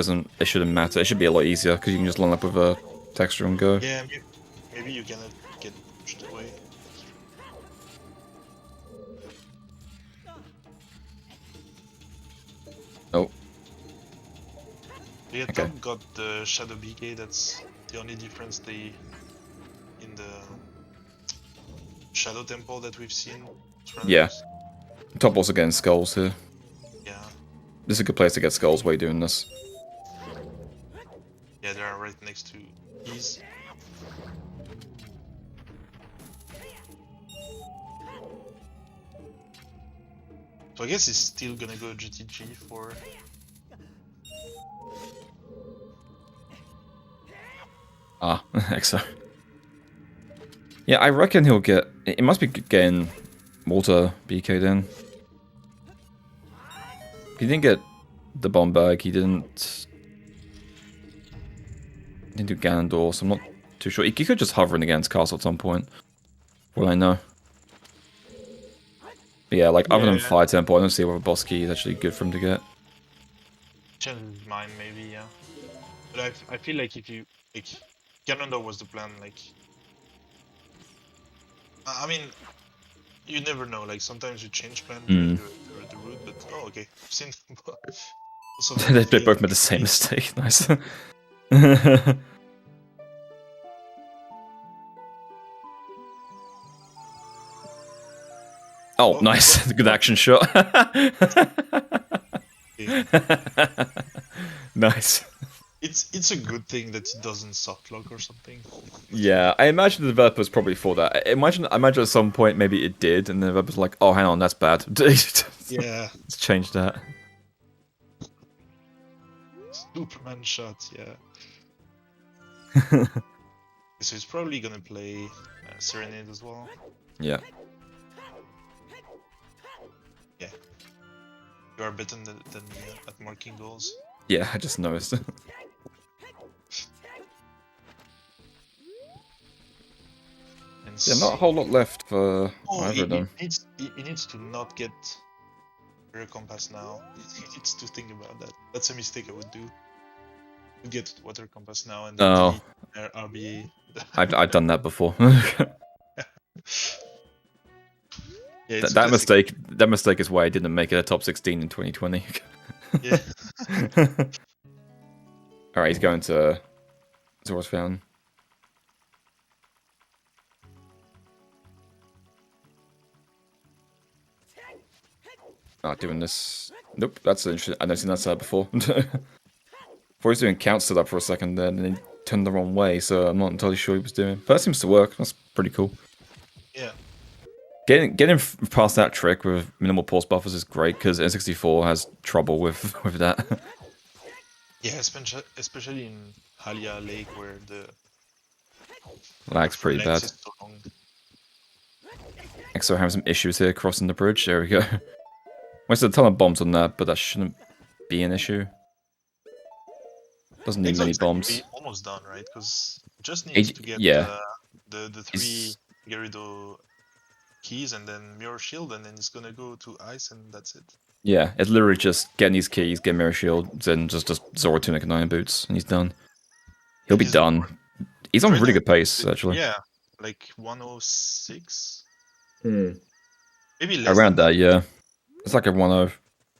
shouldn't matter. It should be a lot easier because you can just line up with a texture and go. Yeah, maybe you cannot get pushed away. Oh. Yeah, Okay. Tom got the Shadow BK, that's the only difference in the Shadow Temple that we've seen. Yeah. Top also getting skulls here. Yeah. This is a good place to get skulls while you're doing this. Yeah, they are right next to these. So I guess he's still gonna go GTG for... Ah, Exo. Yeah, I reckon he'll get... It must be getting water BK'd in. He didn't get the bomb bag, he didn't do Ganondorf, so I'm not too sure. He could just hovering against castle at some point. Well, I know. But yeah, like, other than Fire Temple, I don't see whether boss key is actually good for him to get. Change his mind, maybe, yeah. But I feel like if you... Like, Ganondorf was the plan, like... I mean, you never know, like, sometimes you change plan during the route, but... Oh, okay. I've seen... They both made the same mistake, nice. Oh, nice. Good action shot. Nice. It's a good thing that it doesn't softlock or something. Yeah, I imagine the developers probably thought that. I imagine at some point maybe it did, and the developers like, oh, hang on, that's bad. Yeah. Let's change that. Superman shot, yeah. So he's probably gonna play Serenade as well. Yeah. Yeah. You are better than me at marking goals. Yeah, I just noticed. Yeah, not a whole lot left for either of them. He needs to not get Mirror Compass now. He needs to think about that. That's a mistake I would do. To get Water Compass now and then delete RBA. I've done that before. Yeah, that mistake is why I didn't make it a top 16 in 2020. Yeah. Alright, he's going to Zora's Fountain. Not doing this. Nope, that's interesting. I've never seen that side before. Before he's doing count setup for a second then, and he turned the wrong way, so I'm not entirely sure what he was doing. But that seems to work. That's pretty cool. Yeah. Getting past that trick with minimal pulse buffers is great, because N64 has trouble with that. Yeah, especially in Halia Lake, where the Lag's pretty bad. is so long. Exo having some issues here crossing the bridge. There we go. Wasted a ton of bombs on that, but that shouldn't be an issue. Doesn't need many bombs. Be almost done, right? Because just needs to get the 3 Gyarados keys and then mirror shield, and then he's gonna go to ice, and that's it. Yeah, it's literally just getting these keys, get Mirror Shield, then just Zora Tunic and Iron Boots, and he's done. He'll be done. He's on really good pace, actually. Yeah, like 106. Hmm. Maybe less. Around that, yeah. It's like a 10,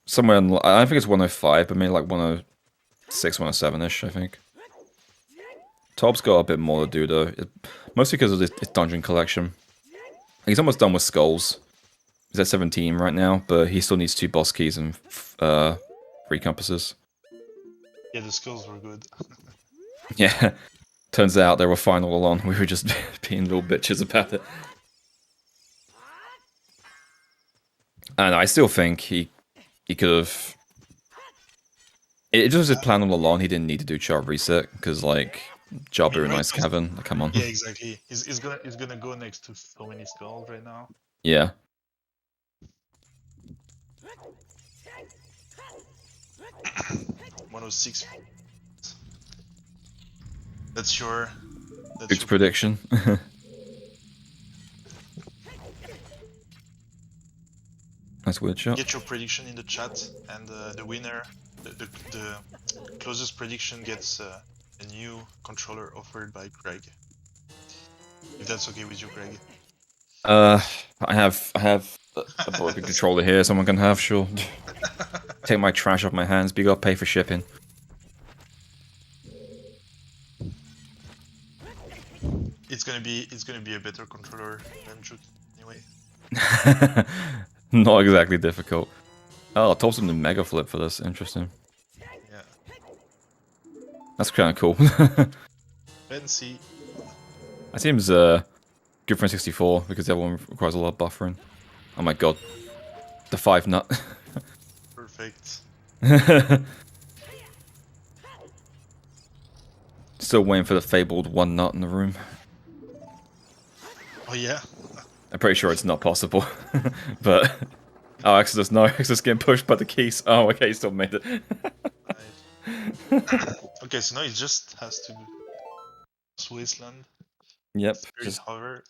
somewhere. I don't think it's 105, but maybe like 106, 107-ish, I think. Tob's got a bit more to do though, mostly because of his dungeon collection. He's almost done with skulls. He's at 17 right now, but he still needs 2 boss keys and 3 compasses. Yeah, the skulls were good. Yeah, turns out they were fine all along. We were just being little bitches about it. And I still think he could have. It just was his plan all along. He didn't need to do chart reset because like Jabu and Ice Cavern. Like, come on. Yeah, exactly. He's gonna go next to so many skulls right now. Yeah. $106. That's your prediction. That's weird shot. Get your prediction in the chat, and the winner, the closest prediction gets a new controller offered by Greg. If that's okay with you, Greg. I have a broken controller here. Someone can have, sure. Take my trash off my hands, but you gotta pay for shipping. It's gonna be a better controller than Juke anyway. Not exactly difficult. Oh, I'll toss him the Mega Flip for this. Interesting. Yeah. That's kind of cool. Fancy. That seems good for N64 because the other one requires a lot of buffering. Oh my god. The 5 nut. Perfect. Still waiting for the fabled 1 nut in the room. Oh yeah. I'm pretty sure it's not possible. But oh, Exodus, no, Exodus getting pushed by the keys. Oh, okay, he still made it. Okay, so now he just has to Wasteland. Yep. Just hover.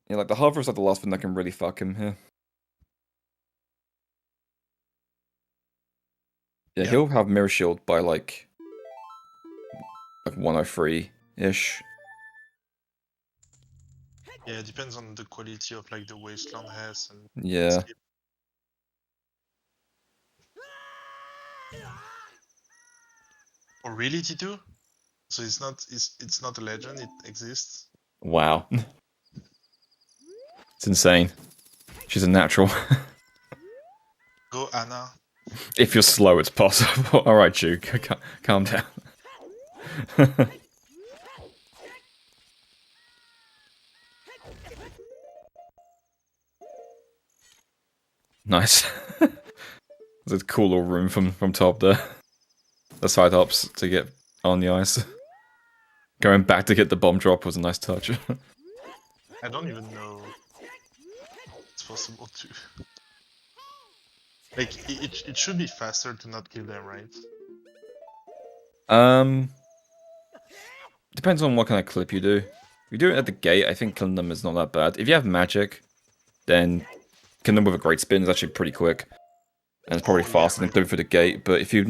Yeah, like the hover is like the last thing that can really fuck him here. Yeah, he'll have Mirror Shield by like 103-ish. Yeah, it depends on the quality of like the Wasteland has and Yeah. Oh really, T2? So it's not a legend, it exists. Wow. It's insane. She's a natural. Go Anna. If you're slow, it's possible. Alright, Duke, calm down. Nice. There's a cool little room from top there. The side hops to get on the ice. Going back to get the bomb drop was a nice touch. I don't even know it's possible to. Like, it should be faster to not kill them, right? Depends on what kind of clip you do. If you do it at the gate, I think killing them is not that bad. If you have magic, then killing them with a great spin is actually pretty quick. And it's probably faster than clipping through the gate, but if you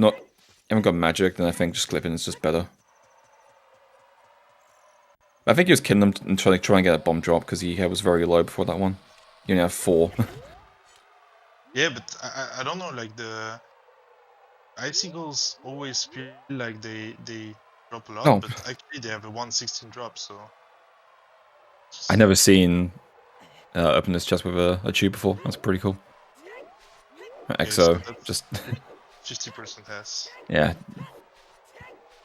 haven't got magic, then I think just clipping is just better. I think he was killing them and trying to get a bomb drop because he was very low before that one. You only have 4. Yeah, but I don't know, like the icicles always feel like they drop a lot, but actually they have a 116 drop, so. I never seen open this chest with a tube before. That's pretty cool. EXO, so just 50% has. Yeah.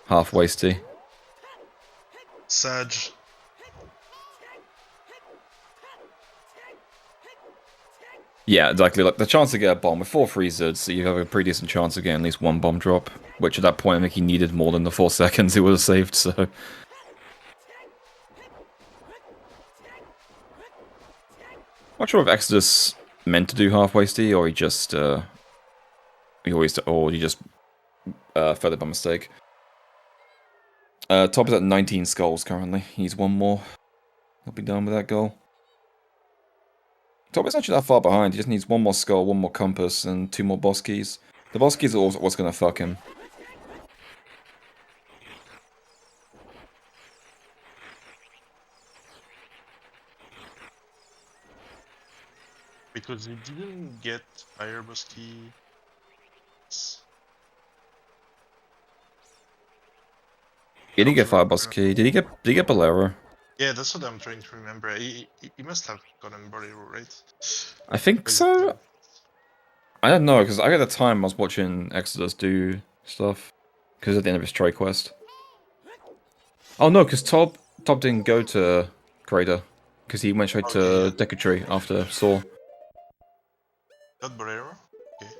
Half wasty. Sag. Yeah, exactly. Like the chance to get a bomb with 4 freezers, so you have a pretty decent chance of getting at least 1 bomb drop. Which at that point, I think he needed more than the 4 seconds he would have saved. So. Not sure if Exodus meant to do half wasty, or he just fed it by mistake. Top is at 19 skulls currently. He's 1 more. He'll be done with that goal. Tob isn't actually that far behind. He just needs one more skull, one more compass, and 2 more boss keys. The boss keys are also what's gonna fuck him. Because he didn't get fire boss key. Did he get fire boss key? Did he get Bolero? Yeah, that's what I'm trying to remember. He must have gotten Bolero, right? I think so. I don't know, because I got the time I was watching Exodus do stuff. Because at the end of his trade quest. Oh no, because Tob didn't go to Crater. Because he went straight to Decatry after Saw. Got Bolero? Okay.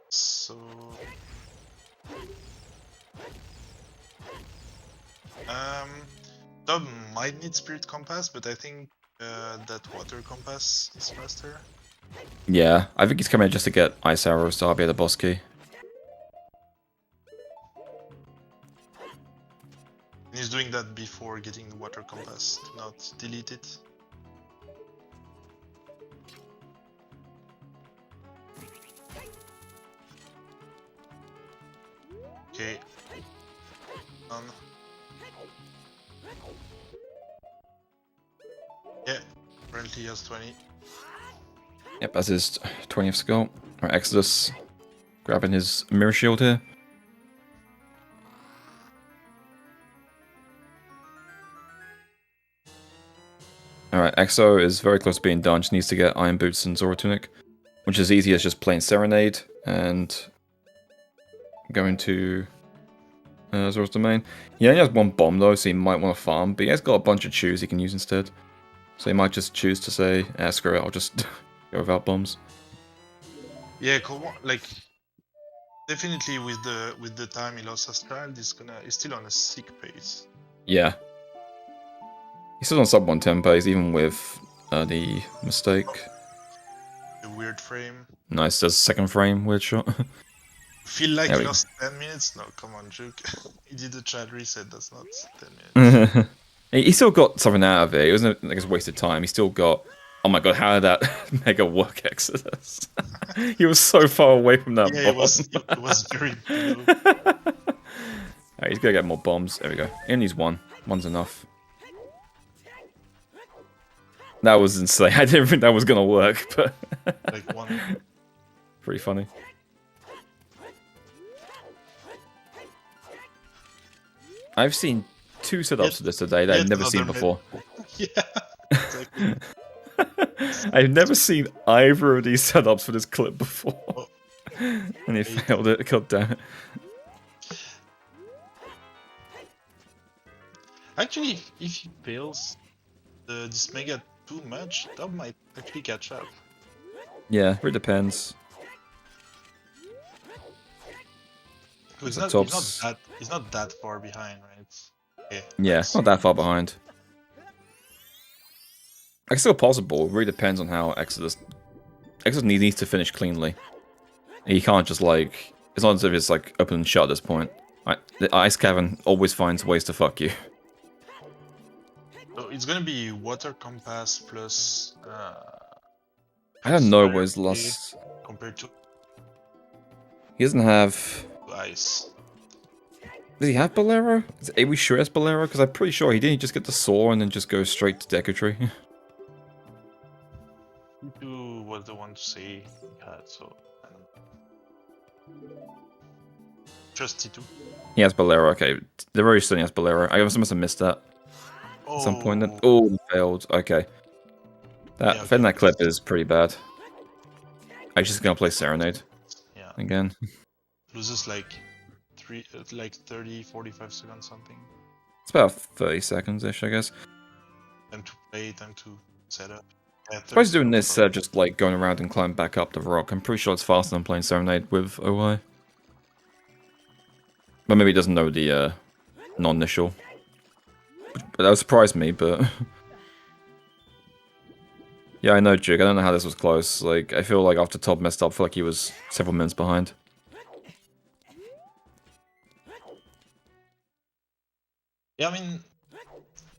So... Tob might need Spirit Compass, but I think that Water Compass is faster. Yeah, I think he's coming just to get Ice Arrows to RB the boss key. And he's doing that before getting the Water Compass, to not delete it. Okay. On. Yeah, apparently he has 20. Yep, that's his 20th skull. Alright, Exodus grabbing his mirror shield here. Alright, Exo is very close to being done. Just needs to get Iron Boots and Zora Tunic, which is easy as just playing Serenade and going to Zora's Domain. He only has 1 bomb though, so he might want to farm, but he has got a bunch of chews he can use instead. So he might just choose to say, screw it, I'll just go without bombs. Yeah, like definitely with the time he lost as child, he's still on a sick pace. Yeah. He's still on sub 110 pace, even with the mistake. The weird frame. Nice, there's a second frame, weird shot. Feel like There he we lost 10 minutes? No, come on, joke. He did a child reset, that's not 10 minutes. He still got something out of it. It wasn't like it's wasted time. He still got. Oh my god, how did that mega work, Exodus? He was so far away from that Yeah, bomb. it was very low. Right, he's gonna get more bombs. There we go. He only needs 1. 1's enough. That was insane. I didn't think that was gonna work, but Like 1. pretty funny. I've seen 2 setups of this today that I've never seen before. Yeah, exactly. I've never seen either of these setups for this clip before. Oh. And he failed it, god damn it. Actually, if he fails this mega too much, Tob might actually catch up. Yeah, it depends. He's not that far behind, right? Okay, Yeah, it's not that far behind. It's still possible. It really depends on how Exodus needs to finish cleanly. He can't just like, it's not as if it's like open and shut at this point. The Ice Cavern always finds ways to fuck you. So it's gonna be Water Compass plus. I don't know where his last. Compared to He doesn't have. Ice. Does he have Bolero? Are we sure he has Bolero? Because I'm pretty sure he didn't just get the Saw and then just go straight to Decatry. T2 was the one to say he had, so. Just T2. He has Bolero, okay. They're very certain he has Bolero. I must have missed that at some point then. Oh, he failed. Okay. That Yeah, failing that clip is pretty bad. I'm just gonna play Serenade. Yeah. Again. Loses like 30, 45 seconds something. It's about 30 seconds-ish, I guess. Time to play, time to set up. Yeah, I suppose doing this, just like going around and climbing back up the rock. I'm pretty sure it's faster than playing Serenade with OI. But maybe he doesn't know the non-initial. But that would surprise me, but... Yeah, I know, Jig. I don't know how this was close. Like, I feel like after Tob messed up, I feel like he was several minutes behind. Yeah, I mean,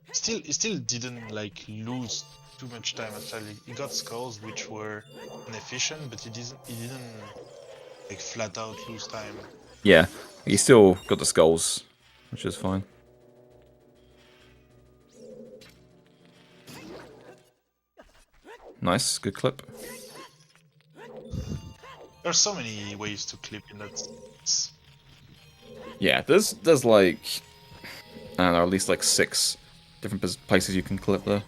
he still didn't like lose too much time. Actually, he got skulls which were inefficient, but he didn't like flat out lose time. Yeah, he still got the skulls, which is fine. Nice, good clip. There's so many ways to clip in that. Yeah, there's like, I don't know, at least like 6 different places you can clip there.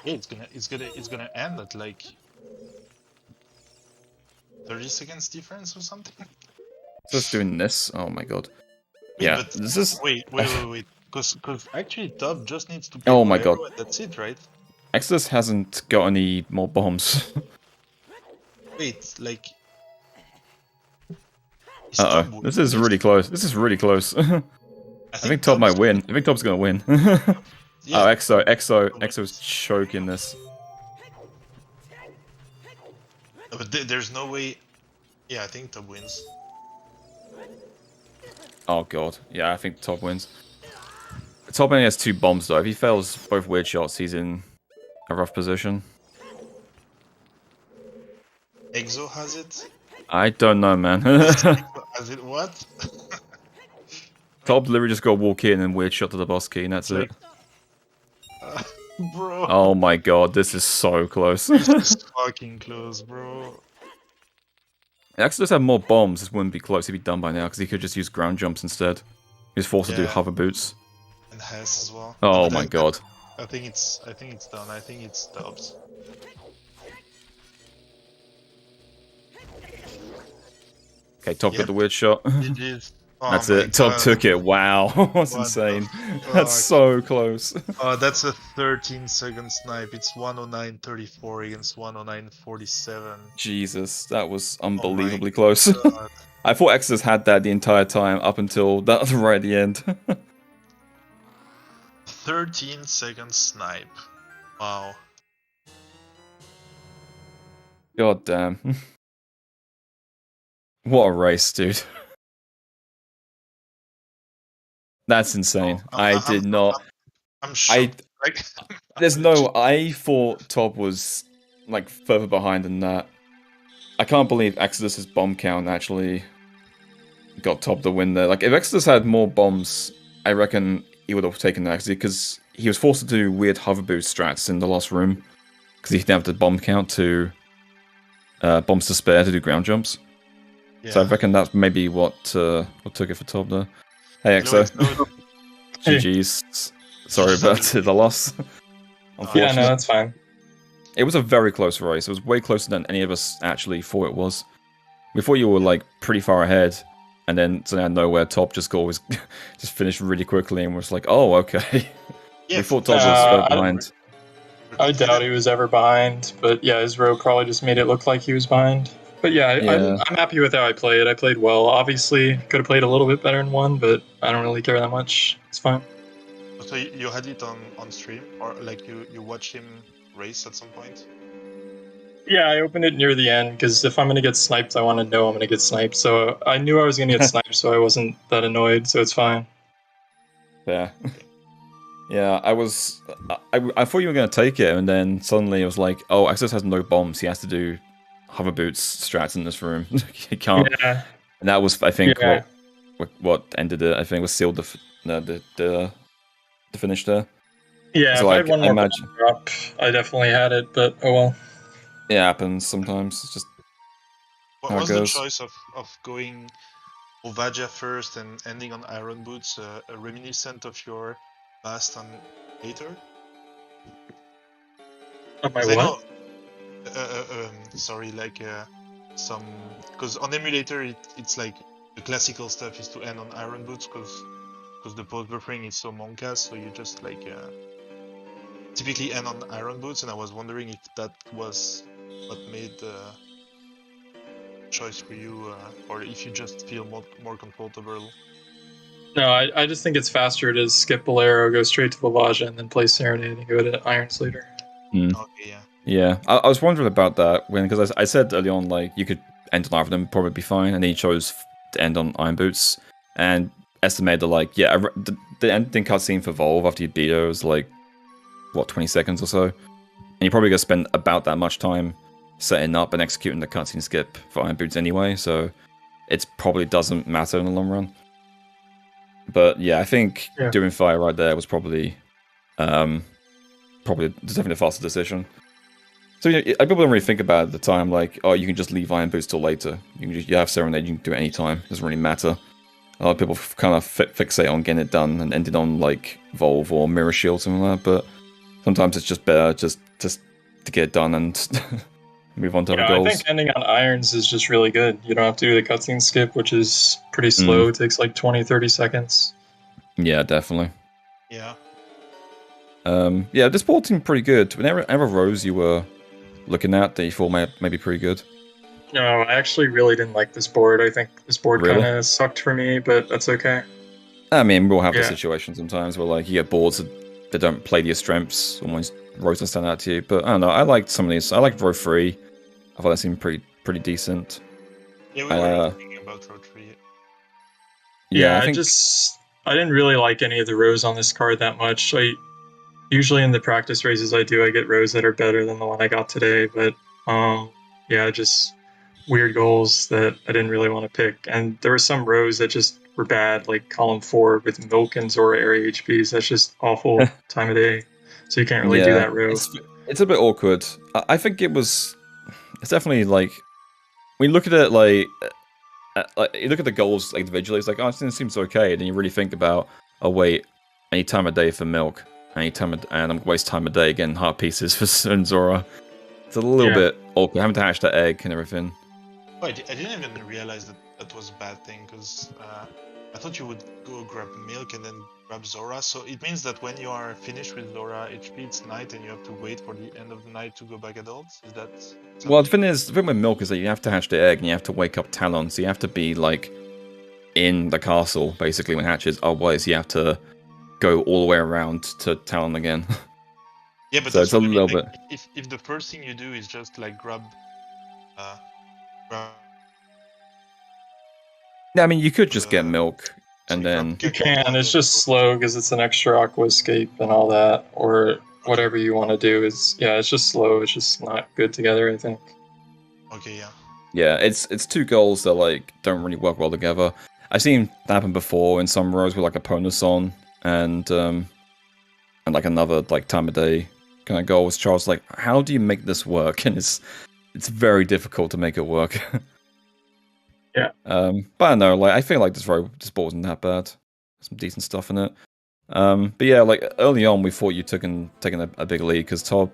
Yeah, it's gonna end at like 30 seconds difference or something. Just doing this. Oh my god. Wait, Yeah, but this is. wait. Because actually Tob just needs to play Oh my god. and that's it, right? Exodus hasn't got any more bombs. Wait, like. Is Uh Tob oh, this is really close. This is really close. I think Tob might win. I think Tob's gonna win. Yeah. Oh, Exo's choking this. But there's no way. Yeah, I think Tob wins. Oh god, yeah, I think Tob wins. Tob only has 2 bombs though. If he fails both weird shots, he's in a rough position. Exo has it. I don't know, man. Has it what? Tob literally just got to walk in and weird shot to the boss key, and that's it. Bro. Oh my god, this is so close. This is fucking close, bro. Exodus had more bombs, this wouldn't be close, he'd be done by now, because he could just use ground jumps instead. He was forced to do hover boots. And Hess as well. Oh my god. I think it's done. I think it's Tob's. Okay, Tob got the weird shot. GG's. Oh That's my it. Tob God. took it. Wow, that's What insane. the That's fuck? so close. Oh, that's a 13-second snipe. It's 109.34 against 109.47. Jesus, that was unbelievably close. God. I thought Exodus had that the entire time up until that right at the end. 13-second snipe. Wow. God damn. What a race, dude. That's insane. Oh, I did not. I'm shocked. There's no. I thought Tob was like further behind than that. I can't believe Exodus's bomb count actually got Tob the win there. Like if Exodus had more bombs, I reckon he would have taken that because he was forced to do weird hover boost strats in the last room because he didn't have the bomb count to bombs to spare to do ground jumps. Yeah. So I reckon that's maybe what took it for Tob there. Hey Exo. GG's. Sorry about the loss. Yeah, no, that's fine. It was a very close race. It was way closer than any of us actually thought it was. We thought you were like pretty far ahead, and then out of nowhere, Tob just always just finished really quickly, and was like, "Oh, okay." Yeah, we thought Tob was I- behind. I doubt he was ever behind, but yeah, his row probably just made it look like he was behind. But yeah, Yeah. I'm happy with how I played. I played well. Obviously, could have played a little bit better in one, but I don't really care that much. It's fine. So you had it on stream, or like you watched him race at some point? Yeah, I opened it near the end because if I'm gonna get sniped, I want to know I'm gonna get sniped. So I knew I was gonna get sniped, so I wasn't that annoyed. So it's fine. Yeah. Yeah, I thought you were going to take it, and then suddenly it was like, oh, Exodus has no bombs. He has to do hover boots strats in this room. He can't. Yeah. And that was, I think, Yeah. what ended it. I think was sealed the finish there. Yeah, So, if I like, had one I more imagine drop, I definitely had it. But oh well. it happens sometimes. It's just What How it was the goes. choice of going Ovadia first and ending on Iron Boots a reminiscent of your past on later? Oh my 'Cause I what? know- sorry, like some because on emulator it's like the classical stuff is to end on Iron Boots because the post buffering is so monka, so you just like typically end on Iron Boots, and I was wondering if that was what made the choice for you, or if you just feel more comfortable. No, I just think it's faster to skip Bolero, go straight to Lavaja, and then play Serenade and go to Irons later. Okay, yeah. yeah. I was wondering about that because I said early on like you could end on either of them, probably be fine, and then he chose to end on Iron Boots, and estimated like the ending cutscene for Volve after you beat her was like 20 seconds or so, and you're probably gonna spend about that much time setting up and executing the cutscene skip for Iron Boots anyway, so it probably doesn't matter in the long run. But yeah, I think doing fire right there was probably definitely a faster decision. So people don't really think about it at the time, like, oh, you can just leave Iron Boots till later. You have Serenade, you can do it any time. It doesn't really matter. A lot of people kind of fixate on getting it done and ended on like Volve or Mirror Shield, something like that. But sometimes it's just better just to get it done and move on to other goals. I think ending on irons is just really good. You don't have to do the cutscene skip, which is pretty slow. It takes like 20-30 seconds. Yeah, definitely. Yeah. This board seemed pretty good. Whenever rows you were looking at that you thought maybe pretty good? No, I actually really didn't like this board. I think this board kind of sucked for me, but that's okay. I mean, we'll have the situation sometimes where like you get boards that don't play to your strengths, almost rows that stand out to you. But I don't know, I liked some of these. I liked row 3. I thought that seemed pretty decent. Yeah, we were thinking about row 3. Yeah, I didn't really like any of the rows on this card that much. Usually in the practice races I get rows that are better than the one I got today, but just weird goals that I didn't really want to pick. And there were some rows that just were bad, like column 4 with Milk and Zora area HPs. That's just awful time of day. So you can't really do that row. It's a bit awkward. I think it's definitely like, when you look at it like you look at the goals like individually, it's like, oh, it seems okay. And then you really think about, oh wait, I need time of day for Milk. And I'm going to waste time of day getting heart pieces for Zora. It's a little bit awkward, having to hatch that egg and everything. Oh, I didn't even realize that was a bad thing, because I thought you would go grab Milk and then grab Zora. So it means that when you are finished with Zora HP, it's night and you have to wait for the end of the night to go back adults? Is that something? Well, the thing with Milk is that you have to hatch the egg and you have to wake up Talon, so you have to be like in the castle basically when it hatches. Otherwise, you have to go all the way around to Talon again. Yeah, but so it's a little bit. If the first thing you do is just like grab. Yeah, I mean, you could just get Milk and then. You can. It's just slow because it's an extra aqua escape and all that, or whatever you want to do is. Yeah, it's just slow. It's just not good together, I think. Okay, yeah. Yeah, it's 2 goals that like don't really work well together. I've seen that happen before in some rows with like a bonus on and like another like time of day kind of goal. Was Charles like, how do you make this work? And it's very difficult to make it work. Yeah. But I don't know, like I feel like this board wasn't that bad. Some decent stuff in it. But yeah, like early on we thought you taken a big lead because Tob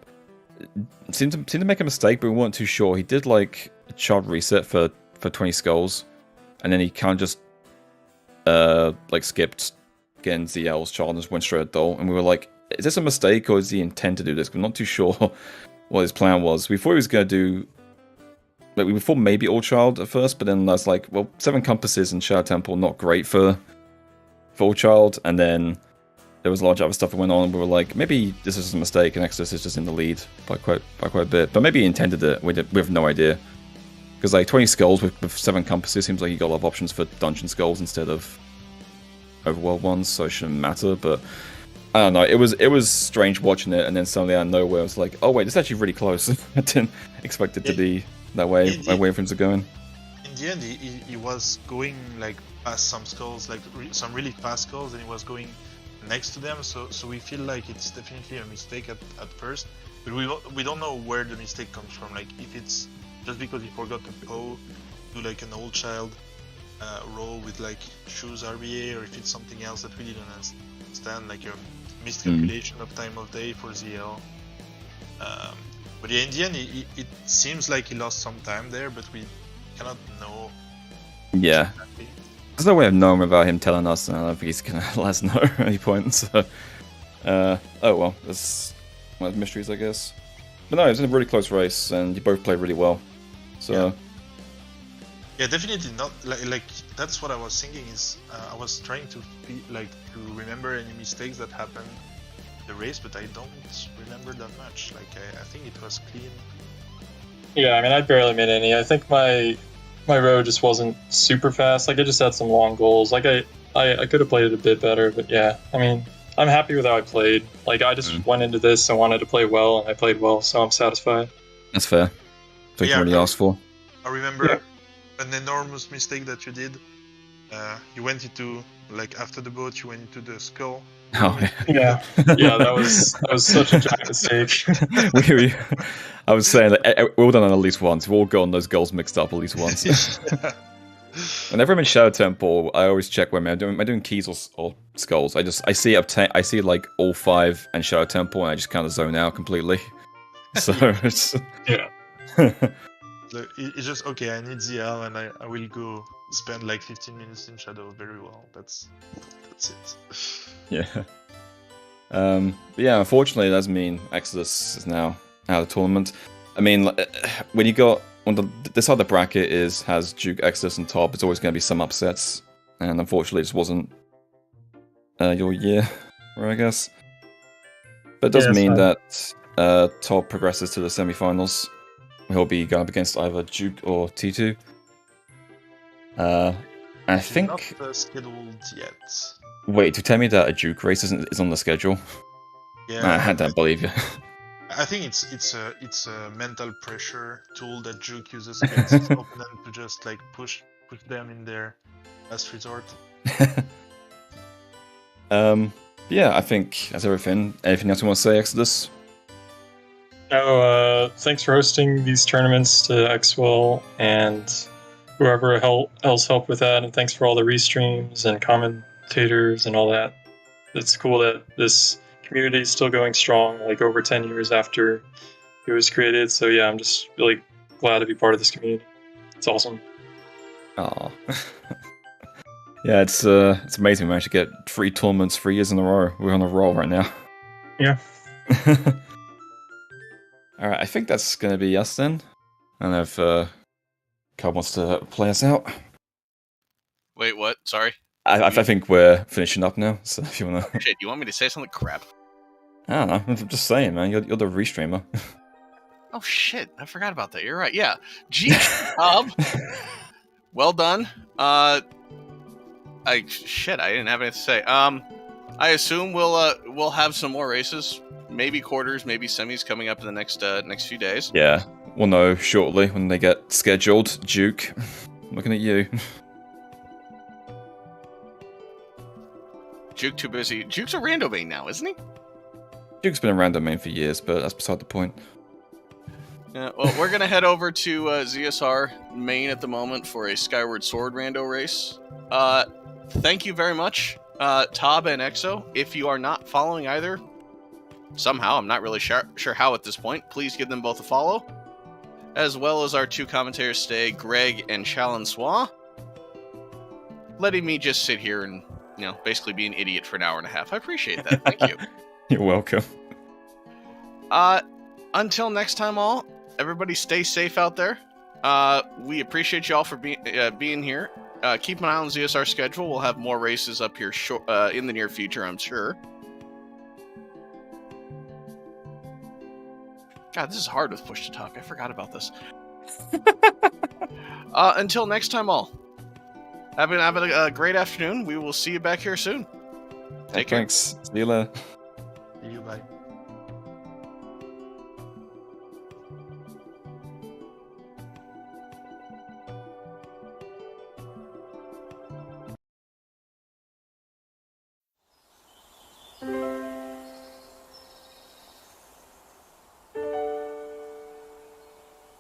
seemed to make a mistake, but we weren't too sure. He did like a child reset for 20 skulls, and then he kind of just like skipped getting ZL's child and just went straight adult, and we were like, is this a mistake or is he intend to do this? We're not too sure what his plan was. We thought he was going to do, like, we thought maybe all child at first, but then that's like, well, 7 compasses and Shadow Temple not great for all child, and then there was a lot of other stuff that went on, and we were like, maybe this is a mistake and Exodus is just in the lead by quite a bit, but maybe he intended it. We have no idea, because like 20 skulls with 7 compasses seems like you got a lot of options for dungeon skulls instead of overworld ones, so it shouldn't matter. But I don't know, it was strange watching it, and then suddenly out of nowhere I was like, oh wait, this is actually really close. I didn't expect it to be that way, where things are going. In the end, he was going like past some skulls, like some really fast skulls, and he was going next to them, so we feel like it's definitely a mistake at first, but we don't know where the mistake comes from, like if it's just because he forgot to do like an old child roll with like shoes RBA, or if it's something else that we didn't understand, like a miscalculation of time of day for ZL. But yeah, in the end, it seems like he lost some time there, but we cannot know. Yeah. Exactly. There's no way of knowing without him telling us, and I don't think he's gonna let us know at any point, so... oh well, that's one of the mysteries, I guess. But no, it was a really close race, and you both played really well, so... Yeah, definitely not, like that's what I was thinking, is I was trying to remember any mistakes that happened in the race, but I don't remember that much, like I think it was clean. Yeah, I mean, I barely made any. I think my my road just wasn't super fast. Like I just had some long goals. Like I could have played it a bit better, but yeah, I mean, I'm happy with how I played. Like I just went into this and wanted to play well, and I played well, so I'm satisfied. That's fair. That's what you really asked for. I remember an enormous mistake that you did. You went into, like, after the boat, you went into the skull. Oh yeah, that was such a giant mistake. I was saying that we've all done it at least once. We've all gotten those goals mixed up at least once. Whenever I'm in Shadow Temple, I always check where am I doing keys or skulls. I see like all 5 and Shadow Temple, and I just kind of zone out completely. So it's yeah. It's just okay. I need ZL, and I will go spend like 15 minutes in Shadow. Very well. That's it. Yeah. Yeah. Unfortunately, it does mean Exodus is now out of the tournament. I mean, when you got this other bracket has Duke, Exodus, and Top. It's always going to be some upsets, and unfortunately, it just wasn't your year, I guess. But it does mean that Top progresses to the semi-finals. He'll be going up against either Duke or T2. I think. Not scheduled yet. Wait, to tell me that a Duke race is on the schedule? Yeah, I don't believe you. I think it's a mental pressure tool that Duke uses against his opponent to just like push them in their last resort. Yeah, I think that's everything. Anything else you want to say, Exodus? No, thanks for hosting these tournaments to Xwell and whoever else helped with that, and thanks for all the restreams and commentators and all that. It's cool that this community is still going strong, like over 10 years after it was created. So yeah, I'm just really glad to be part of this community. It's awesome. Aw. Yeah, it's amazing we managed to get 3 tournaments 3 years in a row. We're on a roll right now. Yeah. Alright, I think that's going to be us then. I don't know if Carl wants to play us out. Wait, what? Sorry? I think we're finishing up now, so if you want to... Shit, you want me to say something crap? I don't know, I'm just saying, man, you're the restreamer. Oh shit, I forgot about that. You're right, yeah. Gee, well done. I didn't have anything to say. I assume we'll have some more races, maybe quarters, maybe semis coming up in the next few days. Yeah, we'll know shortly when they get scheduled. Duke, I'm looking at you. Duke too busy. Duke's a rando main now, isn't he? Duke's been a random main for years, but that's beside the point. Yeah, well, we're gonna head over to ZSR main at the moment for a Skyward Sword rando race. Thank you very much, Tob and Exo. If you are not following either, somehow, I'm not really sure how at this point, please give them both a follow. As well as our 2 commentators today, Greg and Chalensois. Letting me just sit here and, basically be an idiot for an hour and a half. I appreciate that. Thank you. You're welcome. Until next time, all, everybody stay safe out there. We appreciate you all for being here. Keep an eye on ZSR schedule. We'll have more races up here in the near future, I'm sure. God, this is hard with push to talk. I forgot about this. Until next time, all. Have a great afternoon. We will see you back here soon. Take care. Thanks. See you later. See you, bye.